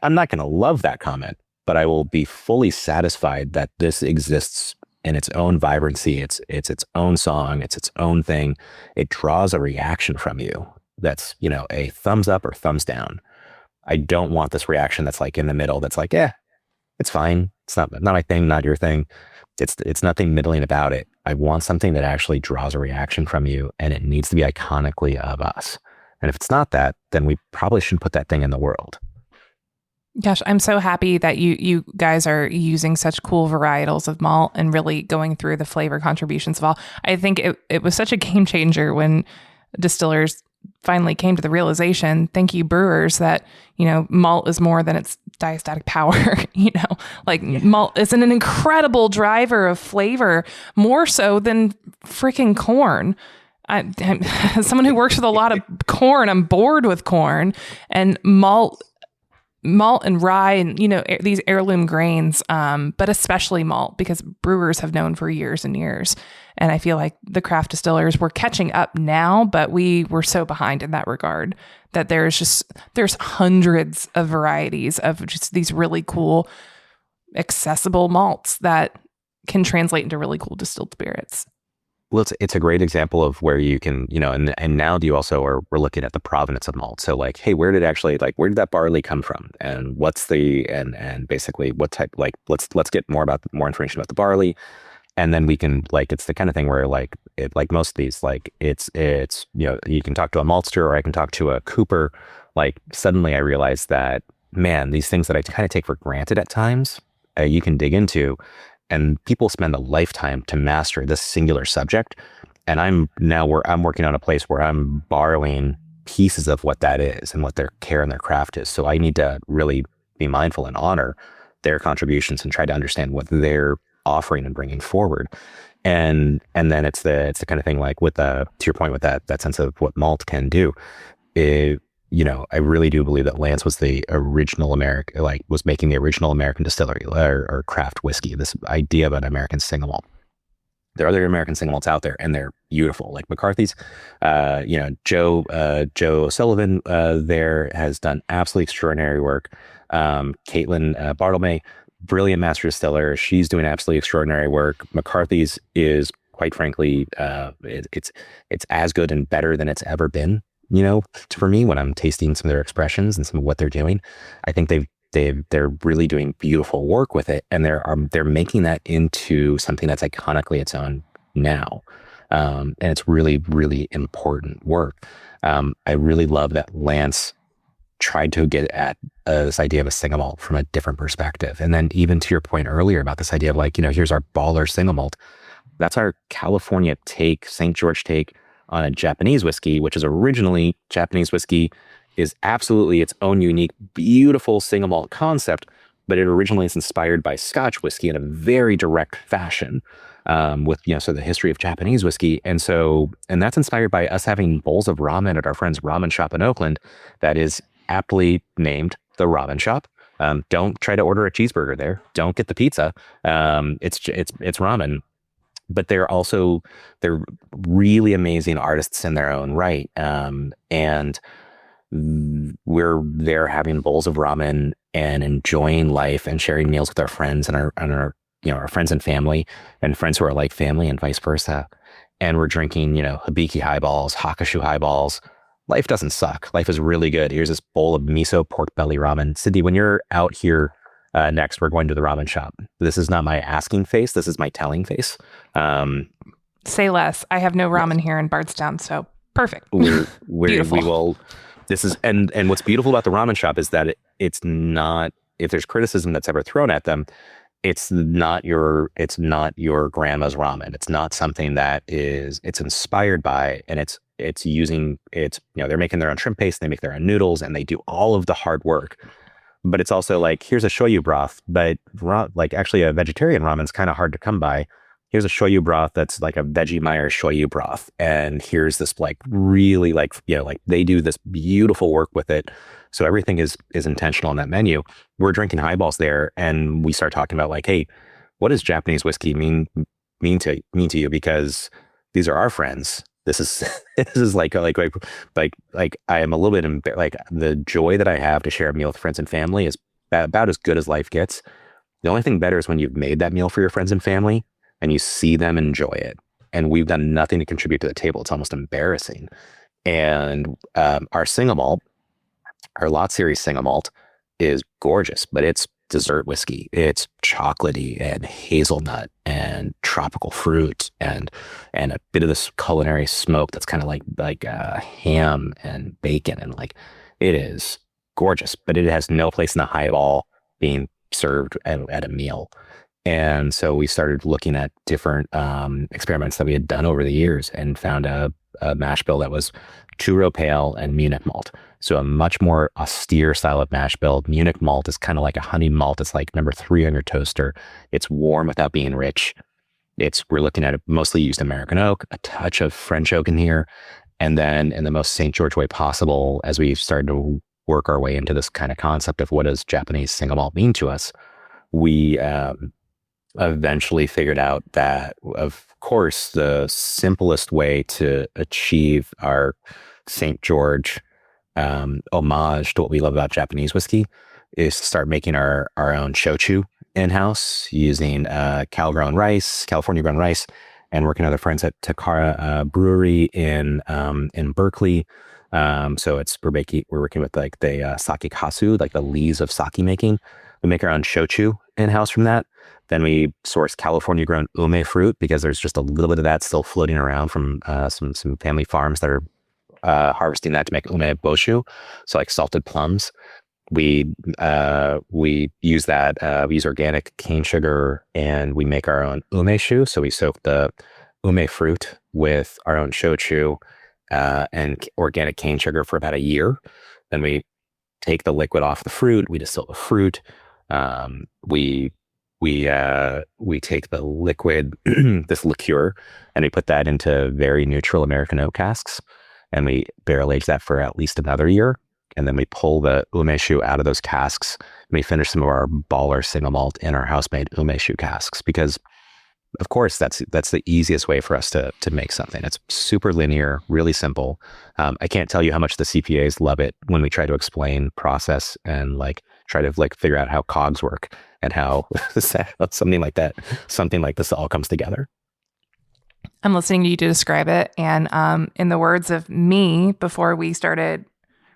I'm not going to love that comment, but I will be fully satisfied that this exists in its own vibrancy. It's its own song. It's its own thing. It draws a reaction from you. That's, a thumbs up or thumbs down. I don't want this reaction that's like in the middle. That's like, It's fine. It's not my thing, not your thing. It's nothing middling about it. I want something that actually draws a reaction from you, and it needs to be iconically of us. And if it's not that, then we probably shouldn't put that thing in the world. Gosh, I'm so happy that you guys are using such cool varietals of malt and really going through the flavor contributions of all. I think it was such a game changer when distillers finally came to the realization, thank you brewers, that, malt is more than its diastatic power. Malt is an incredible driver of flavor, more so than freaking corn. I'm someone who works with a lot of corn. I'm bored with corn, and malt and rye and, these heirloom grains, but especially malt, because brewers have known for years and years. And I feel like the craft distillers were catching up now, but we were so behind in that regard that there's hundreds of varieties of just these really cool, accessible malts that can translate into really cool distilled spirits. Well, it's a great example of where you can, and now we're looking at the provenance of malt. So like, hey, where did that barley come from? And what's and basically what type, let's get more information about the barley. And then we can, it's the kind of thing where most of these, it's, you can talk to a maltster or I can talk to a cooper. Suddenly I realized that, man, these things that I kind of take for granted at times, you can dig into. And people spend a lifetime to master this singular subject. And I'm working on a place where I'm borrowing pieces of what that is and what their care and their craft is. So I need to really be mindful and honor their contributions and try to understand what they're offering and bringing forward. And then it's the kind of thing to your point with that sense of what malt can do. I really do believe that Lance was the original was making the original American distillery or craft whiskey, this idea of an American single malt. There are other American single malts out there and they're beautiful, like McCarthy's. Joe O'Sullivan there has done absolutely extraordinary work. Caitlin Bartlemay, brilliant master distiller. She's doing absolutely extraordinary work. McCarthy's is, quite frankly, it's as good and better than it's ever been. For me, when I'm tasting some of their expressions and some of what they're doing, I think they're really doing beautiful work with it, and they're making that into something that's iconically its own now, and it's really, really important work. I really love that Lance tried to get at this idea of a single malt from a different perspective, and then even to your point earlier about this idea of here's our baller single malt. That's our California take, St. George take on a Japanese whiskey, which is originally Japanese whiskey is absolutely its own unique, beautiful single malt concept, but it originally is inspired by Scotch whiskey in a very direct fashion, with so the history of Japanese whiskey, and that's inspired by us having bowls of ramen at our friend's ramen shop in Oakland, that is aptly named the Ramen Shop. Don't try to order a cheeseburger there. Don't get the pizza. It's ramen. But they're really amazing artists in their own right. And we're there having bowls of ramen and enjoying life and sharing meals with our friends and our friends and family and friends who are like family and vice versa. And we're drinking, hibiki highballs, hakushu highballs. Life doesn't suck. Life is really good. Here's this bowl of miso pork belly ramen. Sydney, when you're out here, next, we're going to the ramen shop. This is not my asking face. This is my telling face. Say less. I have no ramen here in Bardstown, so perfect. We will. This is and what's beautiful about the ramen shop is that it's not. If there's criticism that's ever thrown at them, it's not your grandma's ramen. It's not something that is. It's inspired by, and it's using it's. They're making their own shrimp paste. They make their own noodles, and they do all of the hard work. But it's also here's a shoyu broth, but actually a vegetarian ramen's kind of hard to come by. Here's a shoyu broth that's like a Vegemite shoyu broth. And here's this really they do this beautiful work with it. So everything is intentional on that menu. We're drinking highballs there and we start talking about hey, what does Japanese whiskey mean to you? Because these are our friends. This is I am a little bit the joy that I have to share a meal with friends and family is about as good as life gets. The only thing better is when you've made that meal for your friends and family and you see them enjoy it. And we've done nothing to contribute to the table. It's almost embarrassing. And our single malt, our lot series single malt is gorgeous, but it's dessert whiskey. It's chocolatey and hazelnut and tropical fruit and a bit of this culinary smoke that's kind of like ham and bacon, and like it is gorgeous, but it has no place in the highball being served at a meal. And so we started looking at different experiments that we had done over the years and found a mash bill that was two-row pale and Munich malt. So a much more austere style of mash bill. Munich malt is kind of like a honey malt. It's like number 3 on your toaster. It's warm without being rich. We're looking at mostly used American oak, a touch of French oak in here. And then in the most St. George way possible, as we started to work our way into this kind of concept of what does Japanese single malt mean to us, we eventually figured out that, of course, the simplest way to achieve our St. George homage to what we love about Japanese whiskey is to start making our own shochu in-house using California grown rice, and working with other friends at Takara Brewery in Berkeley. So we're working with like the sake kasu, like the lees of sake making. We make our own shochu in-house from that. Then we source California grown ume fruit, because there's just a little bit of that still floating around from some family farms that are harvesting that to make umeshu, so like salted plums. We use that. We use organic cane sugar, and we make our own umeshu. So we soak the ume fruit with our own shochu and organic cane sugar for about a year. Then we take the liquid off the fruit. We distill the fruit. We take the liquid, this liqueur, and we put that into very neutral American oak casks, and we barrel age that for at least another year. And then we pull the umeshu out of those casks, and we finish some of our baller single malt in our house-made umeshu casks, because of course that's the easiest way for us to make something. It's super linear, really simple. I can't tell you how much the CPAs love it when we try to explain process and like try to like figure out how cogs work and how something like this all comes together. I'm listening to you to describe it, and in the words of me before we started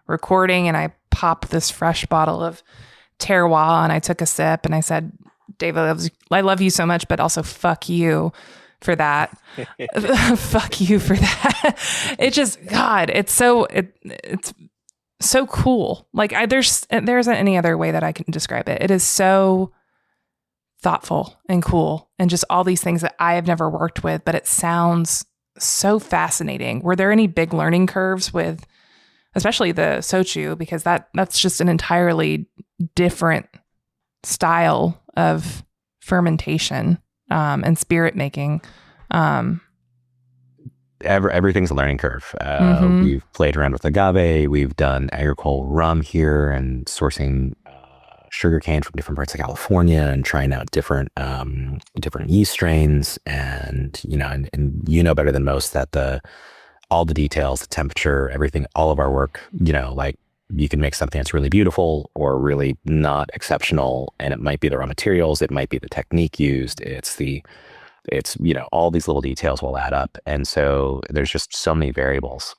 recording, and I popped this fresh bottle of Terroir, and I took a sip, and I said, Dave, I love you so much, but also fuck you for that. Fuck you for that. It just, God, it's so cool. Like there isn't any other way that I can describe it. It is so thoughtful and cool, and just all these things that I have never worked with, but it sounds so fascinating. Were there any big learning curves with, especially the shochu, because that's just an entirely different style of fermentation and spirit making? Everything's a learning curve. We've played around with agave. We've done agricultural rum here and sourcing sugarcane from different parts of California and trying out different yeast strains. And you know better than most that all the details, the temperature, everything, all of our work, like you can make something that's really beautiful or really not exceptional, and it might be the raw materials, it might be the technique used, it's all these little details will add up, and so there's just so many variables.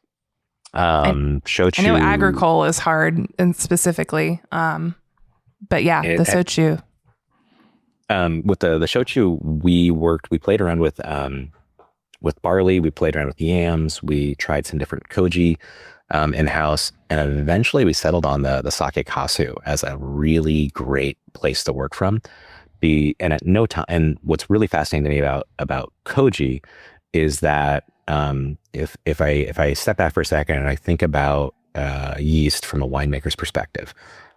Shochu, I know agricole is hard, and specifically, but yeah, the shochu. With the shochu, we played around with barley, we played around with yams, we tried some different koji in-house, and eventually we settled on the sake kasu as a really great place to work from. And at no time, and what's really fascinating to me about koji is that if I step back for a second and I think about yeast from a winemaker's perspective,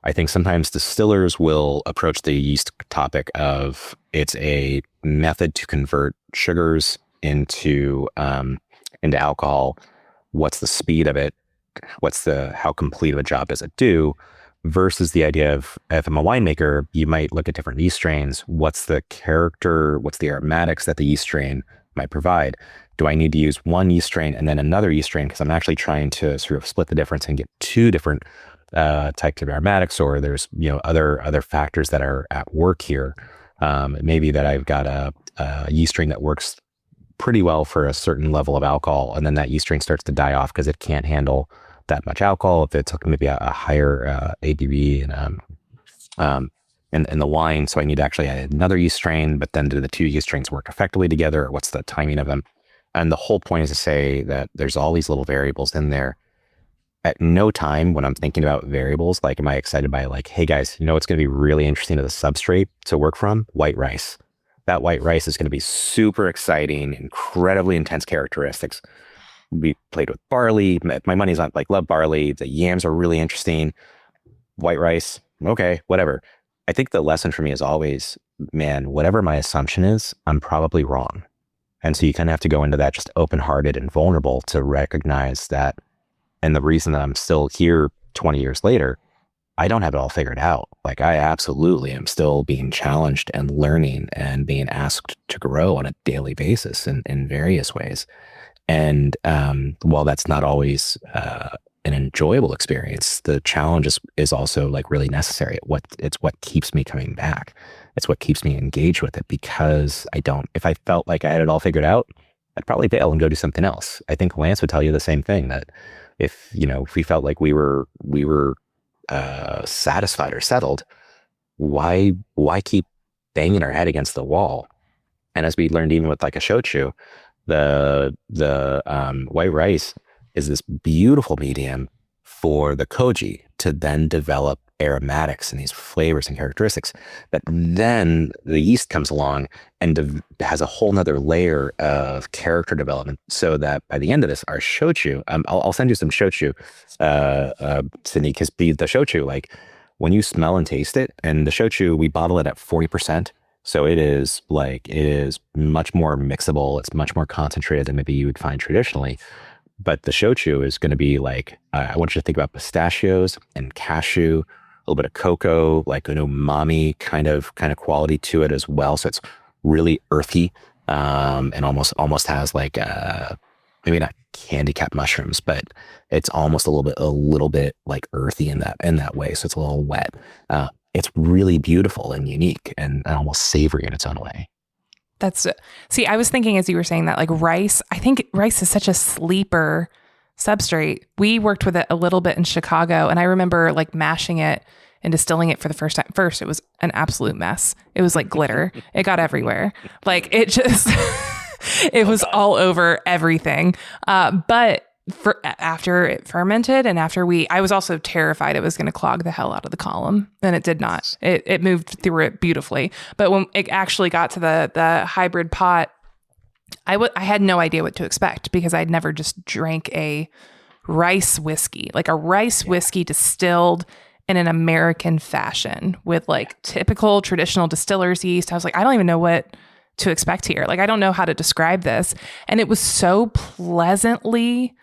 I think sometimes distillers will approach the yeast topic of it's a method to convert sugars into alcohol. What's the speed of it? How complete of a job does it do? Versus the idea of, if I'm a winemaker, you might look at different yeast strains. What's the character? What's the aromatics that the yeast strain might provide? Do I need to use one yeast strain and then another yeast strain because I'm actually trying to sort of split the difference and get two different types of aromatics, or there's other factors that are at work here? Maybe that I've got a yeast strain that works pretty well for a certain level of alcohol, and then that yeast strain starts to die off because it can't handle that much alcohol. If it's maybe a higher ABV, and in the wine. So I need to actually add another yeast strain, but then do the 2 yeast strains work effectively together, or what's the timing of them? And the whole point is to say that there's all these little variables in there. At no time when I'm thinking about variables, like, am I excited by like, hey guys, you know what's going to be really interesting to the substrate to work from? White rice. That white rice is going to be super exciting, incredibly intense characteristics. We played with barley. My money's on, like, love barley. The yams are really interesting. White rice, okay, whatever. I think the lesson for me is always, man, whatever my assumption is, I'm probably wrong. And so you kind of have to go into that just open-hearted and vulnerable to recognize that. And the reason that I'm still here 20 years later, I don't have it all figured out. Like, I absolutely am still being challenged and learning and being asked to grow on a daily basis in various ways. And while that's not always an enjoyable experience, the challenge is also like really necessary. It's what keeps me coming back. It's what keeps me engaged with it, because if I felt like I had it all figured out, I'd probably bail and go do something else. I think Lance would tell you the same thing, that if we felt like we were satisfied or settled, why keep banging our head against the wall? And as we learned, even with like a shochu, the white rice is this beautiful medium for the koji to then develop aromatics and these flavors and characteristics that then the yeast comes along and has a whole nother layer of character development, so that by the end of this, our shochu, I'll send you some shochu, Sydney, because the shochu, like, when you smell and taste it, and the shochu, we bottle it at 40%. So it is much more mixable. It's much more concentrated than maybe you would find traditionally. But the shochu is going to be like, I want you to think about pistachios and cashew, a little bit of cocoa, like an umami kind of quality to it as well. So it's really earthy, and almost has like maybe not candy cap mushrooms, but it's almost a little bit like earthy in that way. So it's a little wet. It's really beautiful and unique and almost savory in its own way. See, I was thinking as you were saying that, like, rice, I think rice is such a sleeper substrate. We worked with it a little bit in Chicago, and I remember like mashing it and distilling it for the first time. First, it was an absolute mess. It was like glitter. It got everywhere. Like, it just, it was all over everything. But after it fermented and I was also terrified it was going to clog the hell out of the column, and it did not. It moved through it beautifully. But when it actually got to the hybrid pot, I had no idea what to expect, because I'd never just drank a rice whiskey, like a rice whiskey distilled in an American fashion with like typical traditional distiller's yeast. I was like, I don't even know what to expect here. Like, I don't know how to describe this. And it was so pleasantly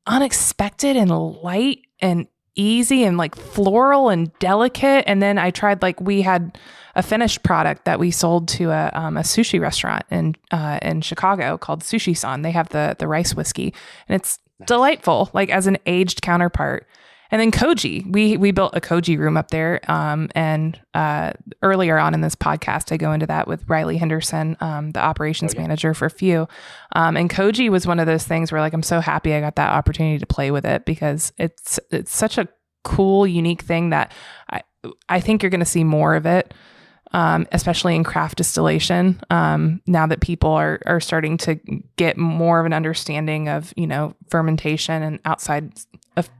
unexpected and light and easy and like floral and delicate. And then I tried, like, we had a finished product that we sold to a sushi restaurant in Chicago called Sushi San. They have the rice whiskey, and it's delightful, like as an aged counterpart. And then koji, we built a koji room up there. And earlier on in this podcast, I go into that with Riley Henderson, the operations manager for Few. And koji was one of those things where, like, I'm so happy I got that opportunity to play with it, because it's such a cool, unique thing that I think you're going to see more of it, especially in craft distillation. Now that people are starting to get more of an understanding of, fermentation and outside of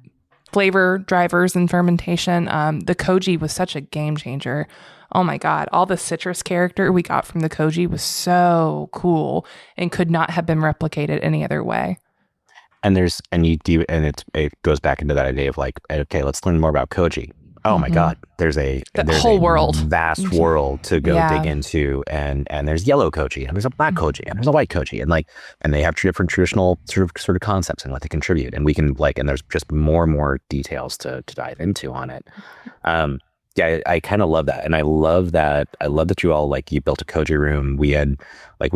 flavor drivers and fermentation. The koji was such a game changer. Oh my God. All the citrus character we got from the koji was so cool and could not have been replicated any other way. And it goes back into that idea of like, okay, let's learn more about koji. Oh my God, there's a whole world, vast world to go dig into, and there's yellow koji, and there's a black koji, and there's a white koji, and they have different traditional sort of concepts and what they contribute, and we can and there's just more and more details to dive into on it. I kind of love that, and I love that you all, like, you built a koji room. We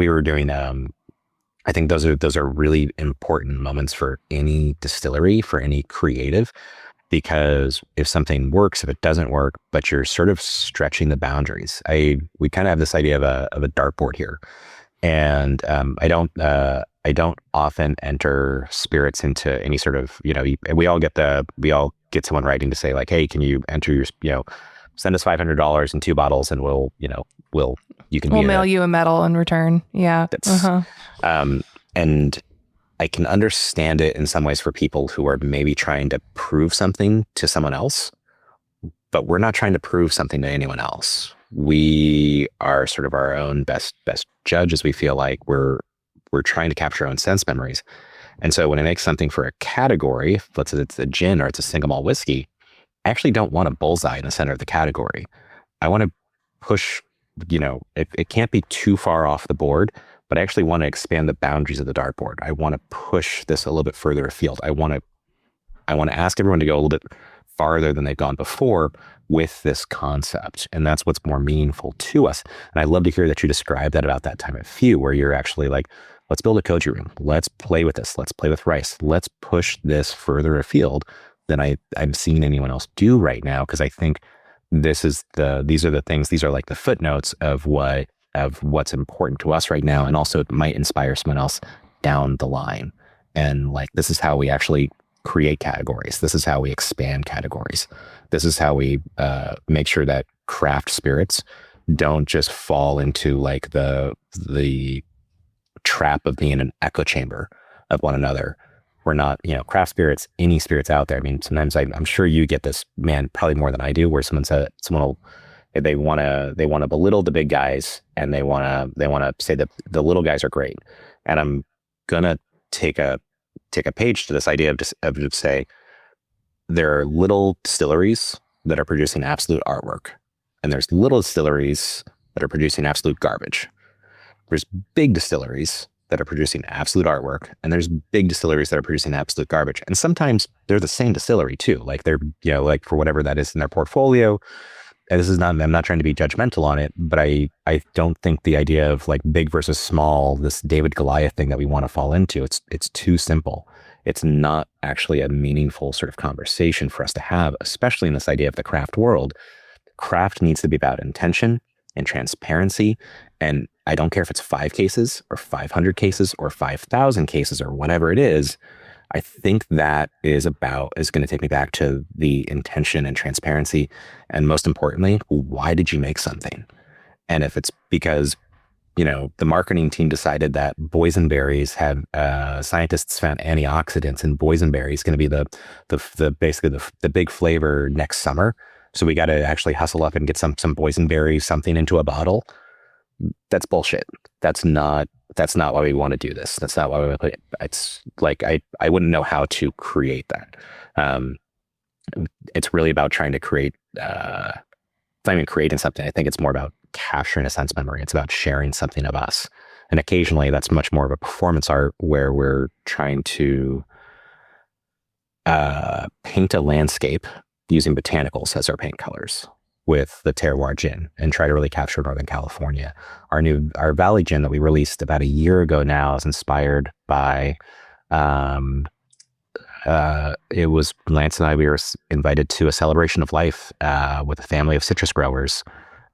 were doing. I think those are really important moments for any distillery, for any creative. Because if something works, if it doesn't work, but you're sort of stretching the boundaries. We kind of have this idea of a dartboard here, and I don't often enter spirits into any sort of, we all get someone writing to say like, hey, can you enter your send us $500 and 2 bottles and we'll we'll mail you a medal in return. Yeah. And I can understand it in some ways for people who are maybe trying to prove something to someone else, but we're not trying to prove something to anyone else. We are sort of our own best judges. We feel like we're trying to capture our own sense memories. And so when I make something for a category, let's say it's a gin or it's a single malt whiskey, I actually don't want a bullseye in the center of the category. I want to push, it can't be too far off the board, but I actually want to expand the boundaries of the dartboard. I want to push this a little bit further afield. I want to ask everyone to go a little bit farther than they've gone before with this concept. And that's what's more meaningful to us. And I love to hear that you describe that about that time at Few, where you're actually like, let's build a koji room. Let's play with this. Let's play with rice. Let's push this further afield than I've seen anyone else do right now. Because I think these are the things, these are like the footnotes of what's important to us right now. And also it might inspire someone else down the line. And like, this is how we actually create categories. This is how we expand categories. This is how we make sure that craft spirits don't just fall into like the trap of being an echo chamber of one another. We're not, craft spirits, any spirits out there. I mean, sometimes I'm sure you get this, man, probably more than I do, where they want to belittle the big guys, and they want to say that the little guys are great. And I'm gonna take a page to this idea of say there are little distilleries that are producing absolute artwork, and there's little distilleries that are producing absolute garbage. There's big distilleries that are producing absolute artwork, and there's big distilleries that are producing absolute garbage. And sometimes they're the same distillery too. Like they're, like for whatever that is in their portfolio. And I'm not trying to be judgmental on it, but I don't think the idea of like big versus small, this David Goliath thing that we want to fall into, it's too simple. It's not actually a meaningful sort of conversation for us to have, especially in this idea of the craft world. Craft needs to be about intention and transparency. And I don't care if it's 5 cases or 500 cases or 5,000 cases or whatever it is. I think that is going to take me back to the intention and transparency. And most importantly, why did you make something? And if it's because, the marketing team decided that boysenberries have, scientists found antioxidants in boysenberries going to be the big flavor next summer. So we got to actually hustle up and get some boysenberry something into a bottle. That's bullshit. That's not why we want to do this. That's not why we put it. It's like, I wouldn't know how to create that. It's really about trying to create, not even creating something. I think it's more about capturing a sense memory. It's about sharing something of us. And occasionally that's much more of a performance art where we're trying to paint a landscape using botanicals as our paint colors with the Terroir gin, and try to really capture Northern California. Our Valley gin that we released about a year ago now is inspired by, it was Lance and I, we were invited to a celebration of life with a family of citrus growers.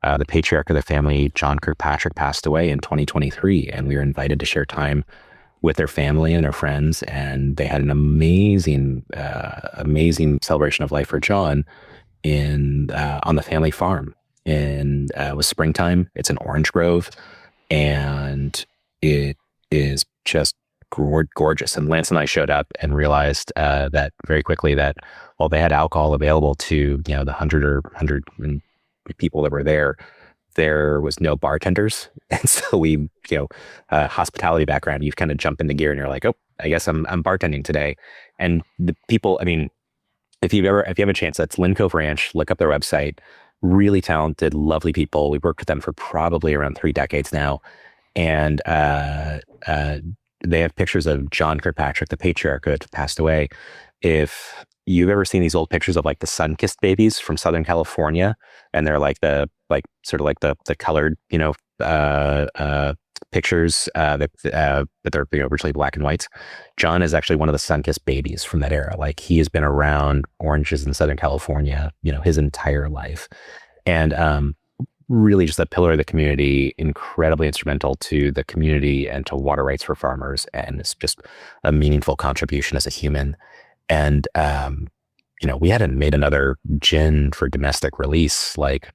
The patriarch of the family, John Kirkpatrick, passed away in 2023, and we were invited to share time with their family and their friends, and they had an amazing celebration of life for John on the family farm. And it was springtime. It's an orange grove, and it is just gorgeous. And Lance and I showed up and realized that very quickly that while they had alcohol available to the 100 people that were there was no bartenders. And so we, hospitality background, you kind of jump into gear and you're like, oh, I guess I'm bartending today. And the people, I mean, if you have a chance, that's Lynn Cove Ranch, look up their website. Really talented, lovely people. We've worked with them for probably around 3 decades now. And they have pictures of John Kirkpatrick, the patriarch who had passed away. If you've ever seen these old pictures of like the sun-kissed babies from Southern California, and they're like the colored, pictures that they're originally black and white. John is actually one of the sun-kissed babies from that era. Like, he has been around oranges in Southern California, his entire life, and really just a pillar of the community, incredibly instrumental to the community and to water rights for farmers, and it's just a meaningful contribution as a human. And we hadn't made another gin for domestic release, like,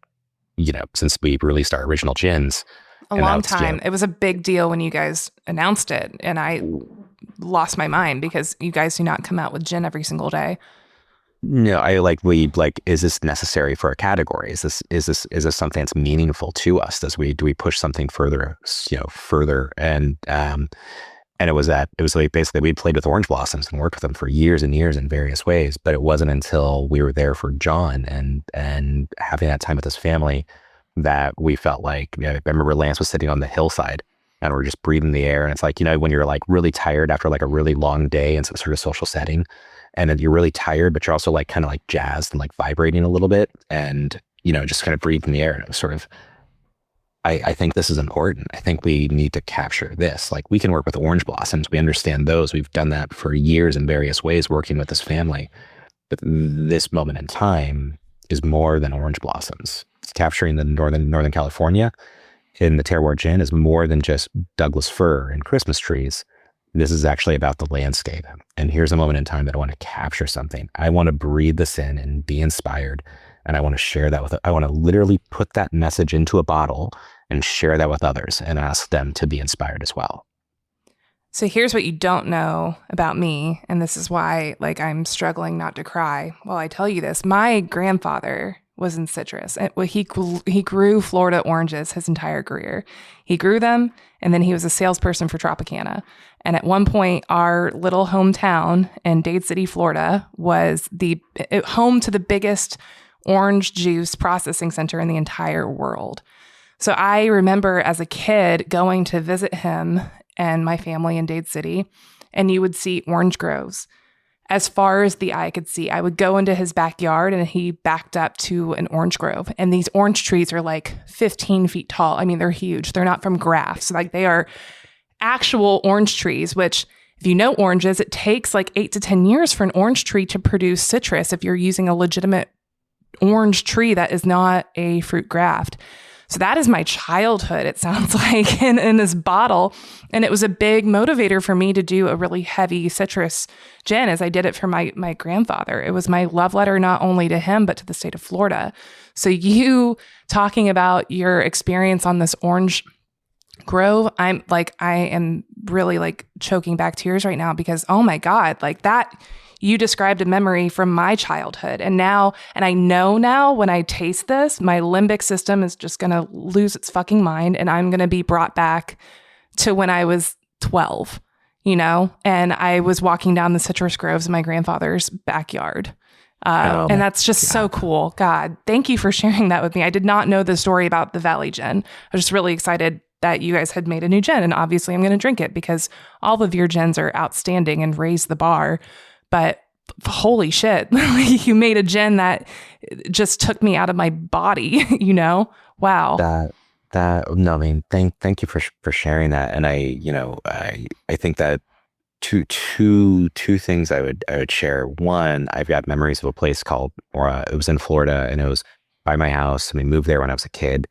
since we released our original gins. A long time. It was a big deal when you guys announced it, and I lost my mind because you guys do not come out with gin every single day. No, is this necessary for a category? Is this something that's meaningful to us? Do we push something further, further? And it was like, basically we played with orange blossoms and worked with them for years and years in various ways, but it wasn't until we were there for John and having that time with his family that we felt like, I remember Lance was sitting on the hillside and we're just breathing the air. And it's like, when you're like really tired after like a really long day in some sort of social setting, and then you're really tired, but you're also like kind of like jazzed and like vibrating a little bit and, just kind of breathing the air. And it was sort of, I think this is important. I think we need to capture this. Like, we can work with orange blossoms. We understand those. We've done that for years in various ways, working with this family. But this moment in time is more than orange blossoms. It's capturing the Northern California in the Terroir gin is more than just Douglas fir and Christmas trees. This is actually about the landscape. And here's a moment in time that I want to capture something. I want to breathe this in and be inspired. And I want to share that I want to literally put that message into a bottle and share that with others and ask them to be inspired as well. So here's what you don't know about me. And this is why, like, I'm struggling not to cry while I tell you this. My grandfather was in citrus. He grew Florida oranges his entire career. He grew them, and then he was a salesperson for Tropicana. And at one point, our little hometown in Dade City, Florida, was home to the biggest orange juice processing center in the entire world. So I remember as a kid going to visit him and my family in Dade City, and you would see orange groves as far as the eye could see. I would go into his backyard and he backed up to an orange grove. And these orange trees are like 15 feet tall. I mean, they're huge. They're not from grafts. Like, they are actual orange trees, which, if you know oranges, it takes like 8 to 10 years for an orange tree to produce citrus if you're using a legitimate orange tree that is not a fruit graft. So that is my childhood, it sounds like, in this bottle. And it was a big motivator for me to do a really heavy citrus gin, as I did it for my grandfather. It was my love letter, not only to him, but to the state of Florida. So you talking about your experience on this orange grove, I am really like choking back tears right now because, oh my God, like that, you described a memory from my childhood. And I know now when I taste this, my limbic system is just going to lose its fucking mind. And I'm going to be brought back to when I was 12, and I was walking down the citrus groves in my grandfather's backyard. And that's just so cool. God, thank you for sharing that with me. I did not know the story about the Valley Gin. I was just really excited that you guys had made a new gin. And obviously I'm going to drink it because all of your gins are outstanding and raise the bar. But holy shit, you made a gin that just took me out of my body, Wow. No, I mean, thank you for sharing that. And I think that two things I would share. One, I've got memories of a place called, it was in Florida, and it was by my house. And we moved there when I was a kid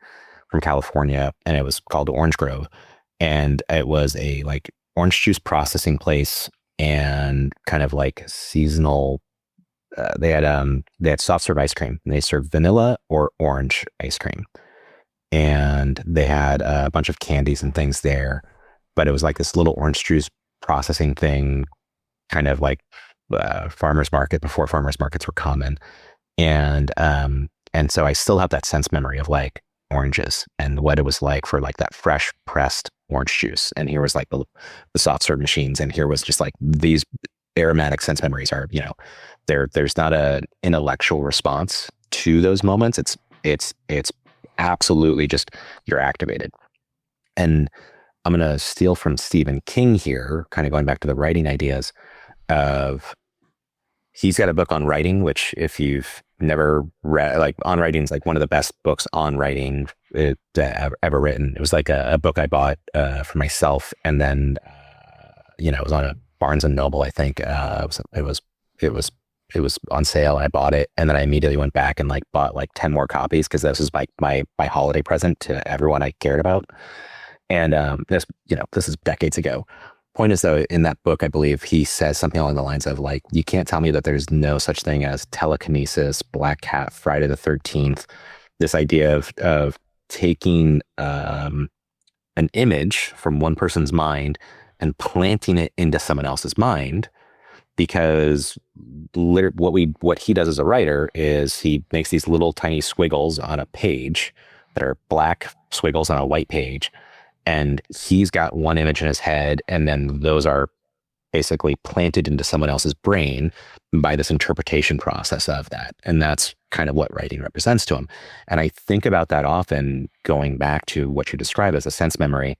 from California, and it was called Orange Grove. And it was a like orange juice processing place and kind of like seasonal. They had soft serve ice cream, and they served vanilla or orange ice cream. And they had a bunch of candies and things there, but it was like this little orange juice processing thing, kind of like farmer's market before farmer's markets were common. And so I still have that sense memory of like oranges and what it was like for like that fresh pressed orange juice. And here was like the soft serve machines. And here was just like these aromatic sense memories are, there's not an intellectual response to those moments. It's absolutely just, you're activated. And I'm going to steal from Stephen King here, kind of going back to the writing ideas of, he's got a book on writing, which if you've never read, like On Writing is like one of the best books on writing ever written. It was like a book I bought for myself. And then, it was on a Barnes and Noble, I think. It was on sale. I bought it. And then I immediately went back and like bought like 10 more copies because this was like my holiday present to everyone I cared about. And this is decades ago. point is, though, in that book, I believe he says something along the lines of like, you can't tell me that there's no such thing as telekinesis, Black Cat, Friday the 13th, this idea of taking an image from one person's mind and planting it into someone else's mind. Because what he does as a writer is he makes these little tiny squiggles on a page that are black squiggles on a white page. And he's got one image in his head, and then those are basically planted into someone else's brain by this interpretation process of that. And that's kind of what writing represents to him. And I think about that often, going back to what you describe as a sense memory,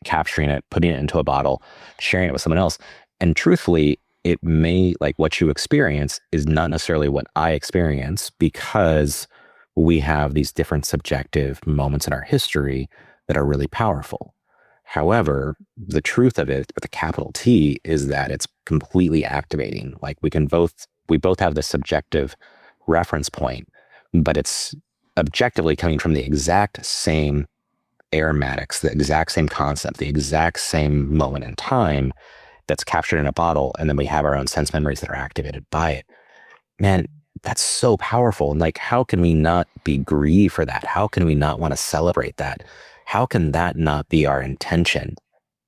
capturing it, putting it into a bottle, sharing it with someone else. And truthfully, it may, like, what you experience is not necessarily what I experience, because we have these different subjective moments in our history that are really powerful. However, the truth of it with a capital T is that it's completely activating. Like, we both have this subjective reference point, but it's objectively coming from the exact same aromatics, the exact same concept, the exact same moment in time that's captured in a bottle. And then we have our own sense memories that are activated by it. Man, that's so powerful. And like, how can we not be grieved for that? How can we not want to celebrate that? How can that not be our intention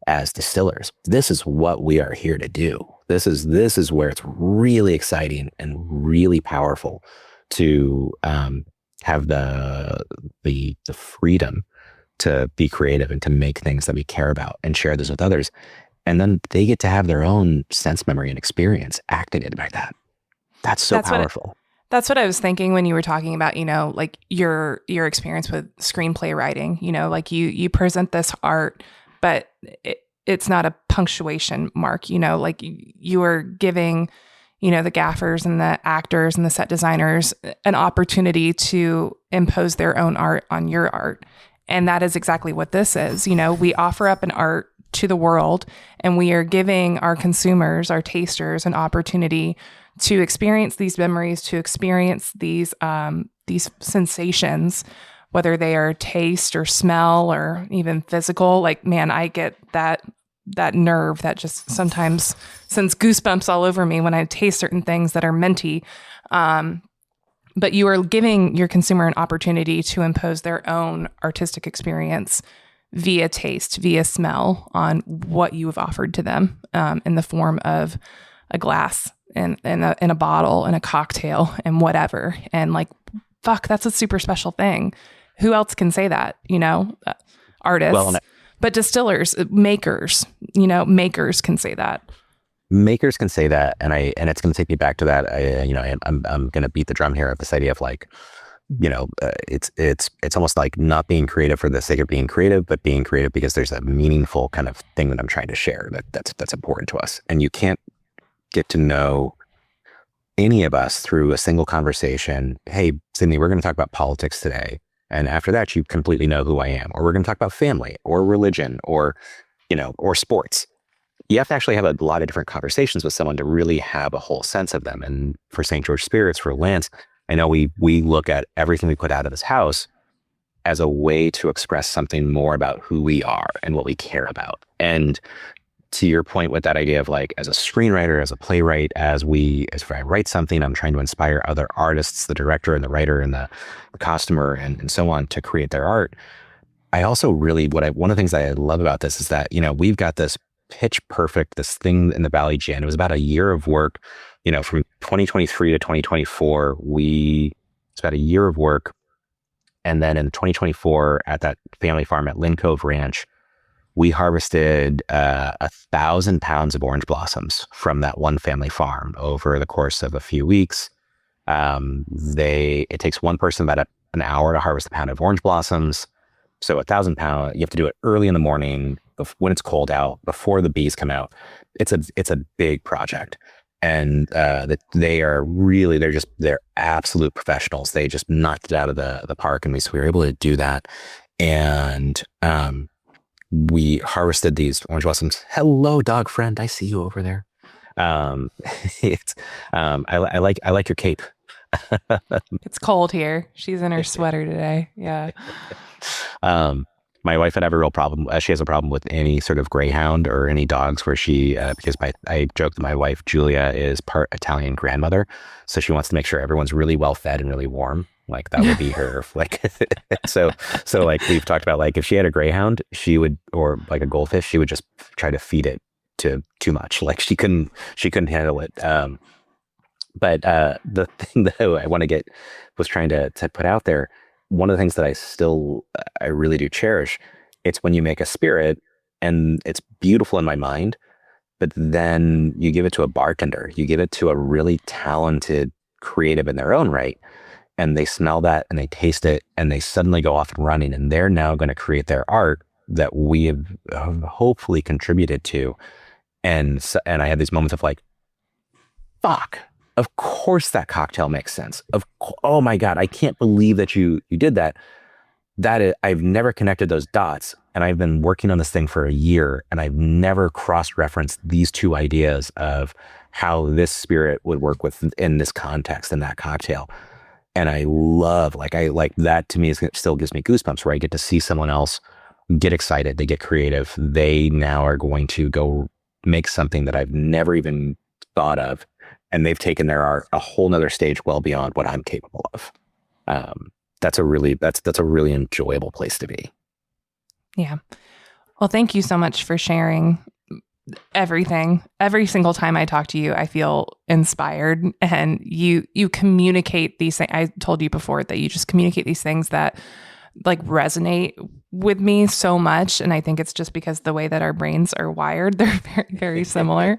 as distillers? This is what we are here to do. This is where it's really exciting and really powerful to have the freedom to be creative and to make things that we care about and share this with others. And then they get to have their own sense memory and experience activated by that. That's so powerful. That's what I was thinking when you were talking about, like your experience with screenplay writing. Like you present this art, but it's not a punctuation mark. Like you are giving, the gaffers and the actors and the set designers an opportunity to impose their own art on your art. And that is exactly what this is. We offer up an art to the world, and we are giving our consumers, our tasters, an opportunity to experience these memories, to experience these sensations, whether they are taste or smell or even physical. Like, man, I get that nerve that just sometimes sends goosebumps all over me when I taste certain things that are minty. But you are giving your consumer an opportunity to impose their own artistic experience via taste, via smell, on what you have offered to them in the form of a glass and a bottle and a cocktail and whatever. And like, fuck, that's a super special thing. Who else can say that? Artists, well, but distillers, makers can say that. Makers can say that, and it's going to take me back to that. I'm going to beat the drum here of this idea of like, it's almost like not being creative for the sake of being creative, but being creative because there's a meaningful kind of thing that I'm trying to share that's important to us. And you can't get to know any of us through a single conversation. Hey, Sydney, we're going to talk about politics today, and after that, you completely know who I am. Or we're going to talk about family or religion or sports. You have to actually have a lot of different conversations with someone to really have a whole sense of them. And for St. George Spirits, for Lance, I know we look at everything we put out of this house as a way to express something more about who we are and what we care about. And to your point with that idea of like, as a screenwriter, as a playwright, as if I write something, I'm trying to inspire other artists, the director and the writer and the costumer and so on, to create their art. I also really, one of the things I love about this is that, we've got this pitch perfect, this thing in the Valley Gin. It was about a year of work, from 2023 to 2024, it's about a year of work. And then in 2024 at that family farm at Lynn Cove Ranch, we harvested 1,000 pounds of orange blossoms from that one family farm over the course of a few weeks. It takes one person about an hour to harvest a pound of orange blossoms. So 1,000 pounds, you have to do it early in the morning when it's cold out, before the bees come out. It's a big project. And they're absolute professionals. They just knocked it out of the park, and we were able to do that. And we harvested these orange blossoms. Hello, dog friend. I see you over there. I like your cape. It's cold here. She's in her sweater today. Yeah. my wife would have a real problem. She has a problem with any sort of greyhound or any dogs where she, because I joke that my wife, Julia, is part Italian grandmother. So she wants to make sure everyone's really well fed and really warm. Like that would be her, like, so like we've talked about, like if she had a greyhound, she would, or like a goldfish, she would just try to feed it to too much. Like she couldn't handle it. But the thing that I was trying to put out there, one of the things that I really do cherish, it's when you make a spirit and it's beautiful in my mind, but then you give it to a bartender, you give it to a really talented creative in their own right, and they smell that and they taste it and they suddenly go off and running, and they're now going to create their art that we have hopefully contributed to. And I had these moments of like, fuck, of course that cocktail makes sense. Oh my God, I can't believe that you did that. I've never connected those dots, and I've been working on this thing for a year, and I've never cross-referenced these two ideas of how this spirit would work in this context in that cocktail. And I love, like that to me still gives me goosebumps, where I get to see someone else get excited, they get creative, they now are going to go make something that I've never even thought of, and they've taken their art a whole nother stage well beyond what I'm capable of. That's a really enjoyable place to be. Yeah. Well, thank you so much for sharing everything. Every single time I talk to you, I feel inspired, and you communicate these things. I told you before that you just communicate these things that like resonate with me so much. And I think it's just because the way that our brains are wired, they're very, very similar.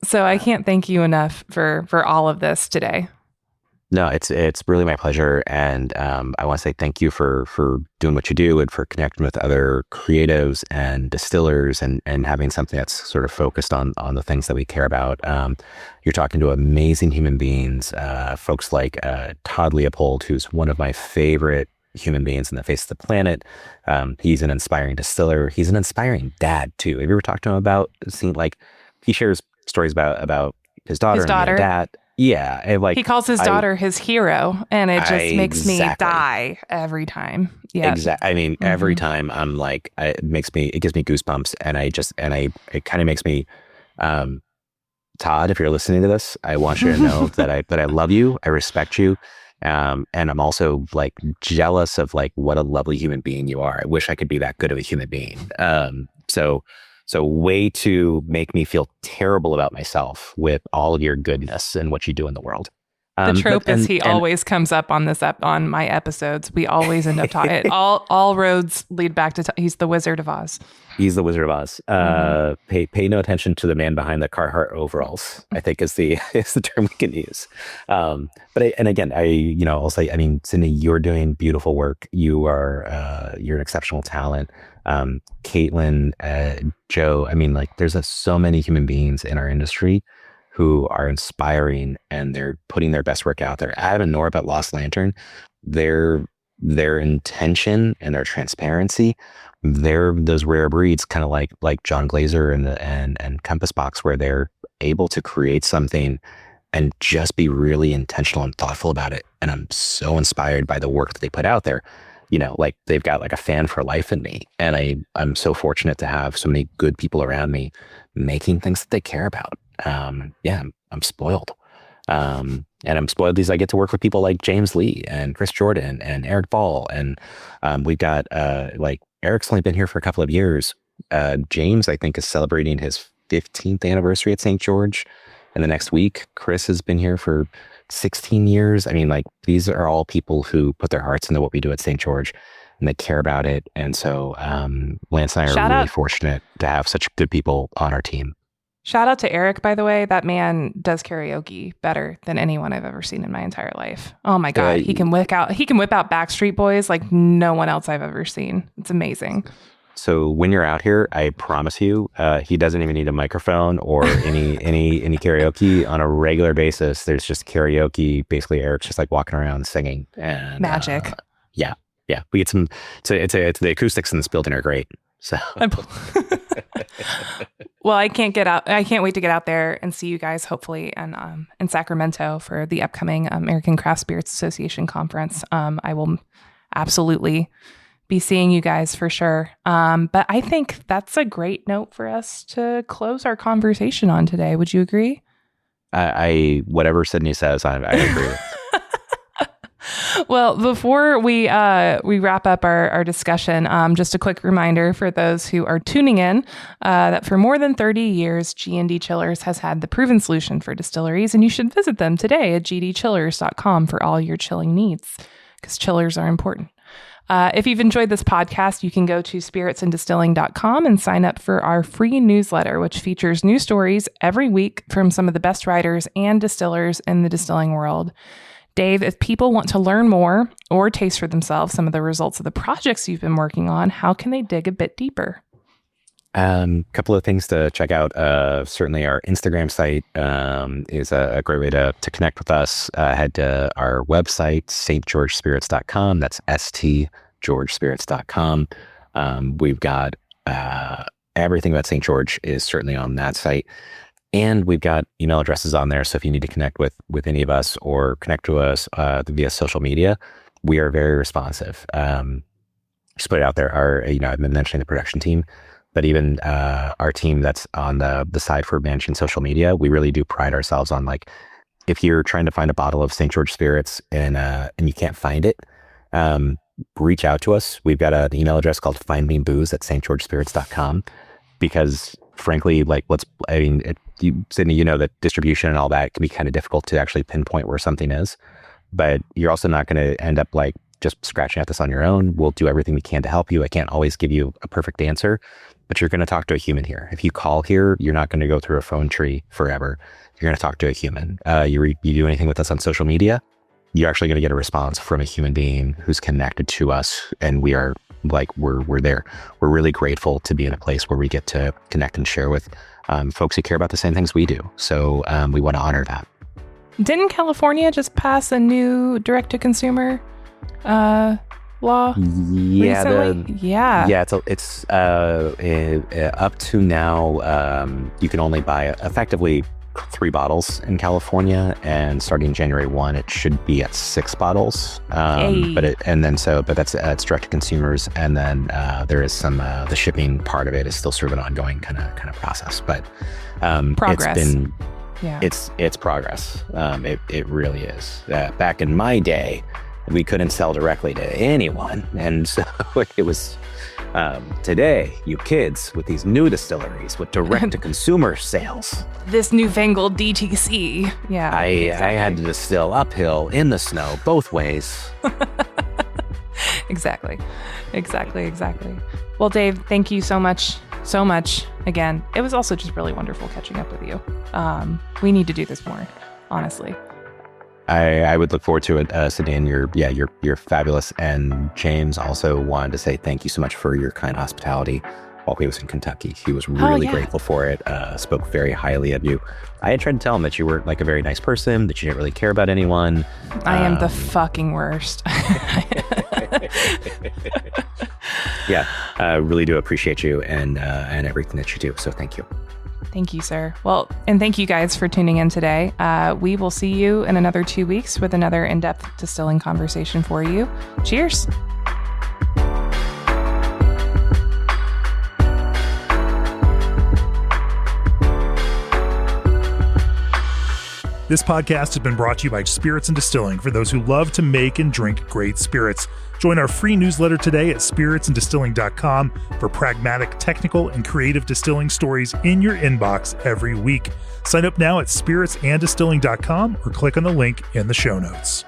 So I can't thank you enough for all of this today. No, it's really my pleasure. And I want to say thank you for doing what you do and for connecting with other creatives and distillers and having something that's sort of focused on the things that we care about. You're talking to amazing human beings, folks like Todd Leopold, who's one of my favorite human beings in the face of the planet. He's an inspiring distiller. He's an inspiring dad too. Have you ever talked to him about seeing, like, he shares stories about his daughter and his dad. Yeah. Like, he calls his daughter his hero, and it just makes me die every time. Yeah. Exactly. I mean, every time I'm like, it gives me goosebumps, and it kind of makes me, Todd, if you're listening to this, I want you to know that I love you. I respect you. And I'm also like jealous of like what a lovely human being you are. I wish I could be that good of a human being. So way to make me feel terrible about myself with all of your goodness and what you do in the world. The trope is he always comes up on on my episodes. We always end up talking. All roads lead back to he's the Wizard of Oz. He's the Wizard of Oz. Pay no attention to the man behind the Carhartt overalls, I think is the term we can use. I'll say, I mean, Sydney, you're doing beautiful work. You're an exceptional talent. Caitlin, Joe, I mean, like, there's so many human beings in our industry who are inspiring, and they're putting their best work out there. Adam and Nora at Lost Lantern, their intention and their transparency, they're those rare breeds, kind of like John Glazer and Compass Box, where they're able to create something and just be really intentional and thoughtful about it. And I'm so inspired by the work that they put out there. You know, like, they've got like a fan for life in me. And I'm so fortunate to have so many good people around me making things that they care about. I'm spoiled. And I'm spoiled because I get to work with people like James Lee and Chris Jordan and Eric Ball. And we've got like, Eric's only been here for a couple of years. James, I think, is celebrating his 15th anniversary at St. George in the next week. Chris has been here for 16 years. I mean, like, these are all people who put their hearts into what we do at St. George, and they care about it. And so Lance and I are really fortunate to have such good people on our team. Shout out to Eric, by the way. That man does karaoke better than anyone I've ever seen in my entire life. Oh my God. He can whip out Backstreet Boys like no one else I've ever seen. It's amazing. So when you're out here, I promise you, he doesn't even need a microphone or any karaoke on a regular basis. There's just karaoke. Basically, Eric's just like walking around singing, and magic. Yeah. We get some. It's the acoustics in this building are great. So. Well, I can't wait to get out there and see you guys, hopefully, in Sacramento for the upcoming American Craft Spirits Association conference. I will absolutely be seeing you guys for sure. But I think that's a great note for us to close our conversation on today. Would you agree? Whatever Sydney says, I agree with. Well, before we wrap up our discussion, just a quick reminder for those who are tuning in that for more than 30 years, G&D Chillers has had the proven solution for distilleries, and you should visit them today at gdchillers.com for all your chilling needs, because chillers are important. If you've enjoyed this podcast, you can go to spiritsanddistilling.com and sign up for our free newsletter, which features new stories every week from some of the best writers and distillers in the distilling world. Dave, if people want to learn more or taste for themselves some of the results of the projects you've been working on, how can they dig a bit deeper? Couple of things to check out. Certainly our Instagram site is a great way to connect with us. Head to our website, stgeorgespirits.com. That's stgeorgespirits.com. We've got everything about St. George is certainly on that site. And we've got email addresses on there. So if you need to connect with any of us or connect to us via social media, we are very responsive. Just put it out there. I've been mentioning the production team, but even our team that's on the side for managing social media, we really do pride ourselves on, like, if you're trying to find a bottle of St. George Spirits and you can't find it, reach out to us. We've got an email address called findmebooze@stgeorgespirits.com, because frankly, like, Sydney, you know that distribution and all that can be kind of difficult to actually pinpoint where something is, but you're also not going to end up like just scratching at this on your own. We'll do everything we can to help you. I can't always give you a perfect answer, but you're going to talk to a human here. If you call here, you're not going to go through a phone tree forever. You're going to talk to a human. You do anything with us on social media, you're actually going to get a response from a human being who's connected to us, and we're there. We're really grateful to be in a place where we get to connect and share with folks who care about the same things we do. So we want to honor that. Didn't California just pass a new direct-to-consumer law recently? It's up to now. You can only buy effectively 3 bottles in California, and starting January 1, it should be at 6 bottles. But that's direct to consumers, and then there is some the shipping part of it is still sort of an ongoing kind of process. But progress. It's progress. It really is. Back in my day, we couldn't sell directly to anyone, and so it was. Today, you kids with these new distilleries with direct-to-consumer sales. This newfangled DTC. Yeah. I had to distill uphill in the snow both ways. Exactly. Well, Dave, thank you so much. Again, it was also just really wonderful catching up with you. We need to do this more, honestly. I would look forward to it, Sydney, and you're fabulous. And James also wanted to say thank you so much for your kind hospitality while he was in Kentucky. He was really grateful for it, spoke very highly of you. I had tried to tell him that you were like a very nice person, that you didn't really care about anyone. I am the fucking worst. Yeah, really do appreciate you and everything that you do. So thank you. Thank you, sir. Well, and thank you guys for tuning in today. We will see you in another 2 weeks with another in-depth distilling conversation for you. Cheers. This podcast has been brought to you by Spirits and Distilling for those who love to make and drink great spirits. Join our free newsletter today at spiritsanddistilling.com for pragmatic, technical, and creative distilling stories in your inbox every week. Sign up now at spiritsanddistilling.com or click on the link in the show notes.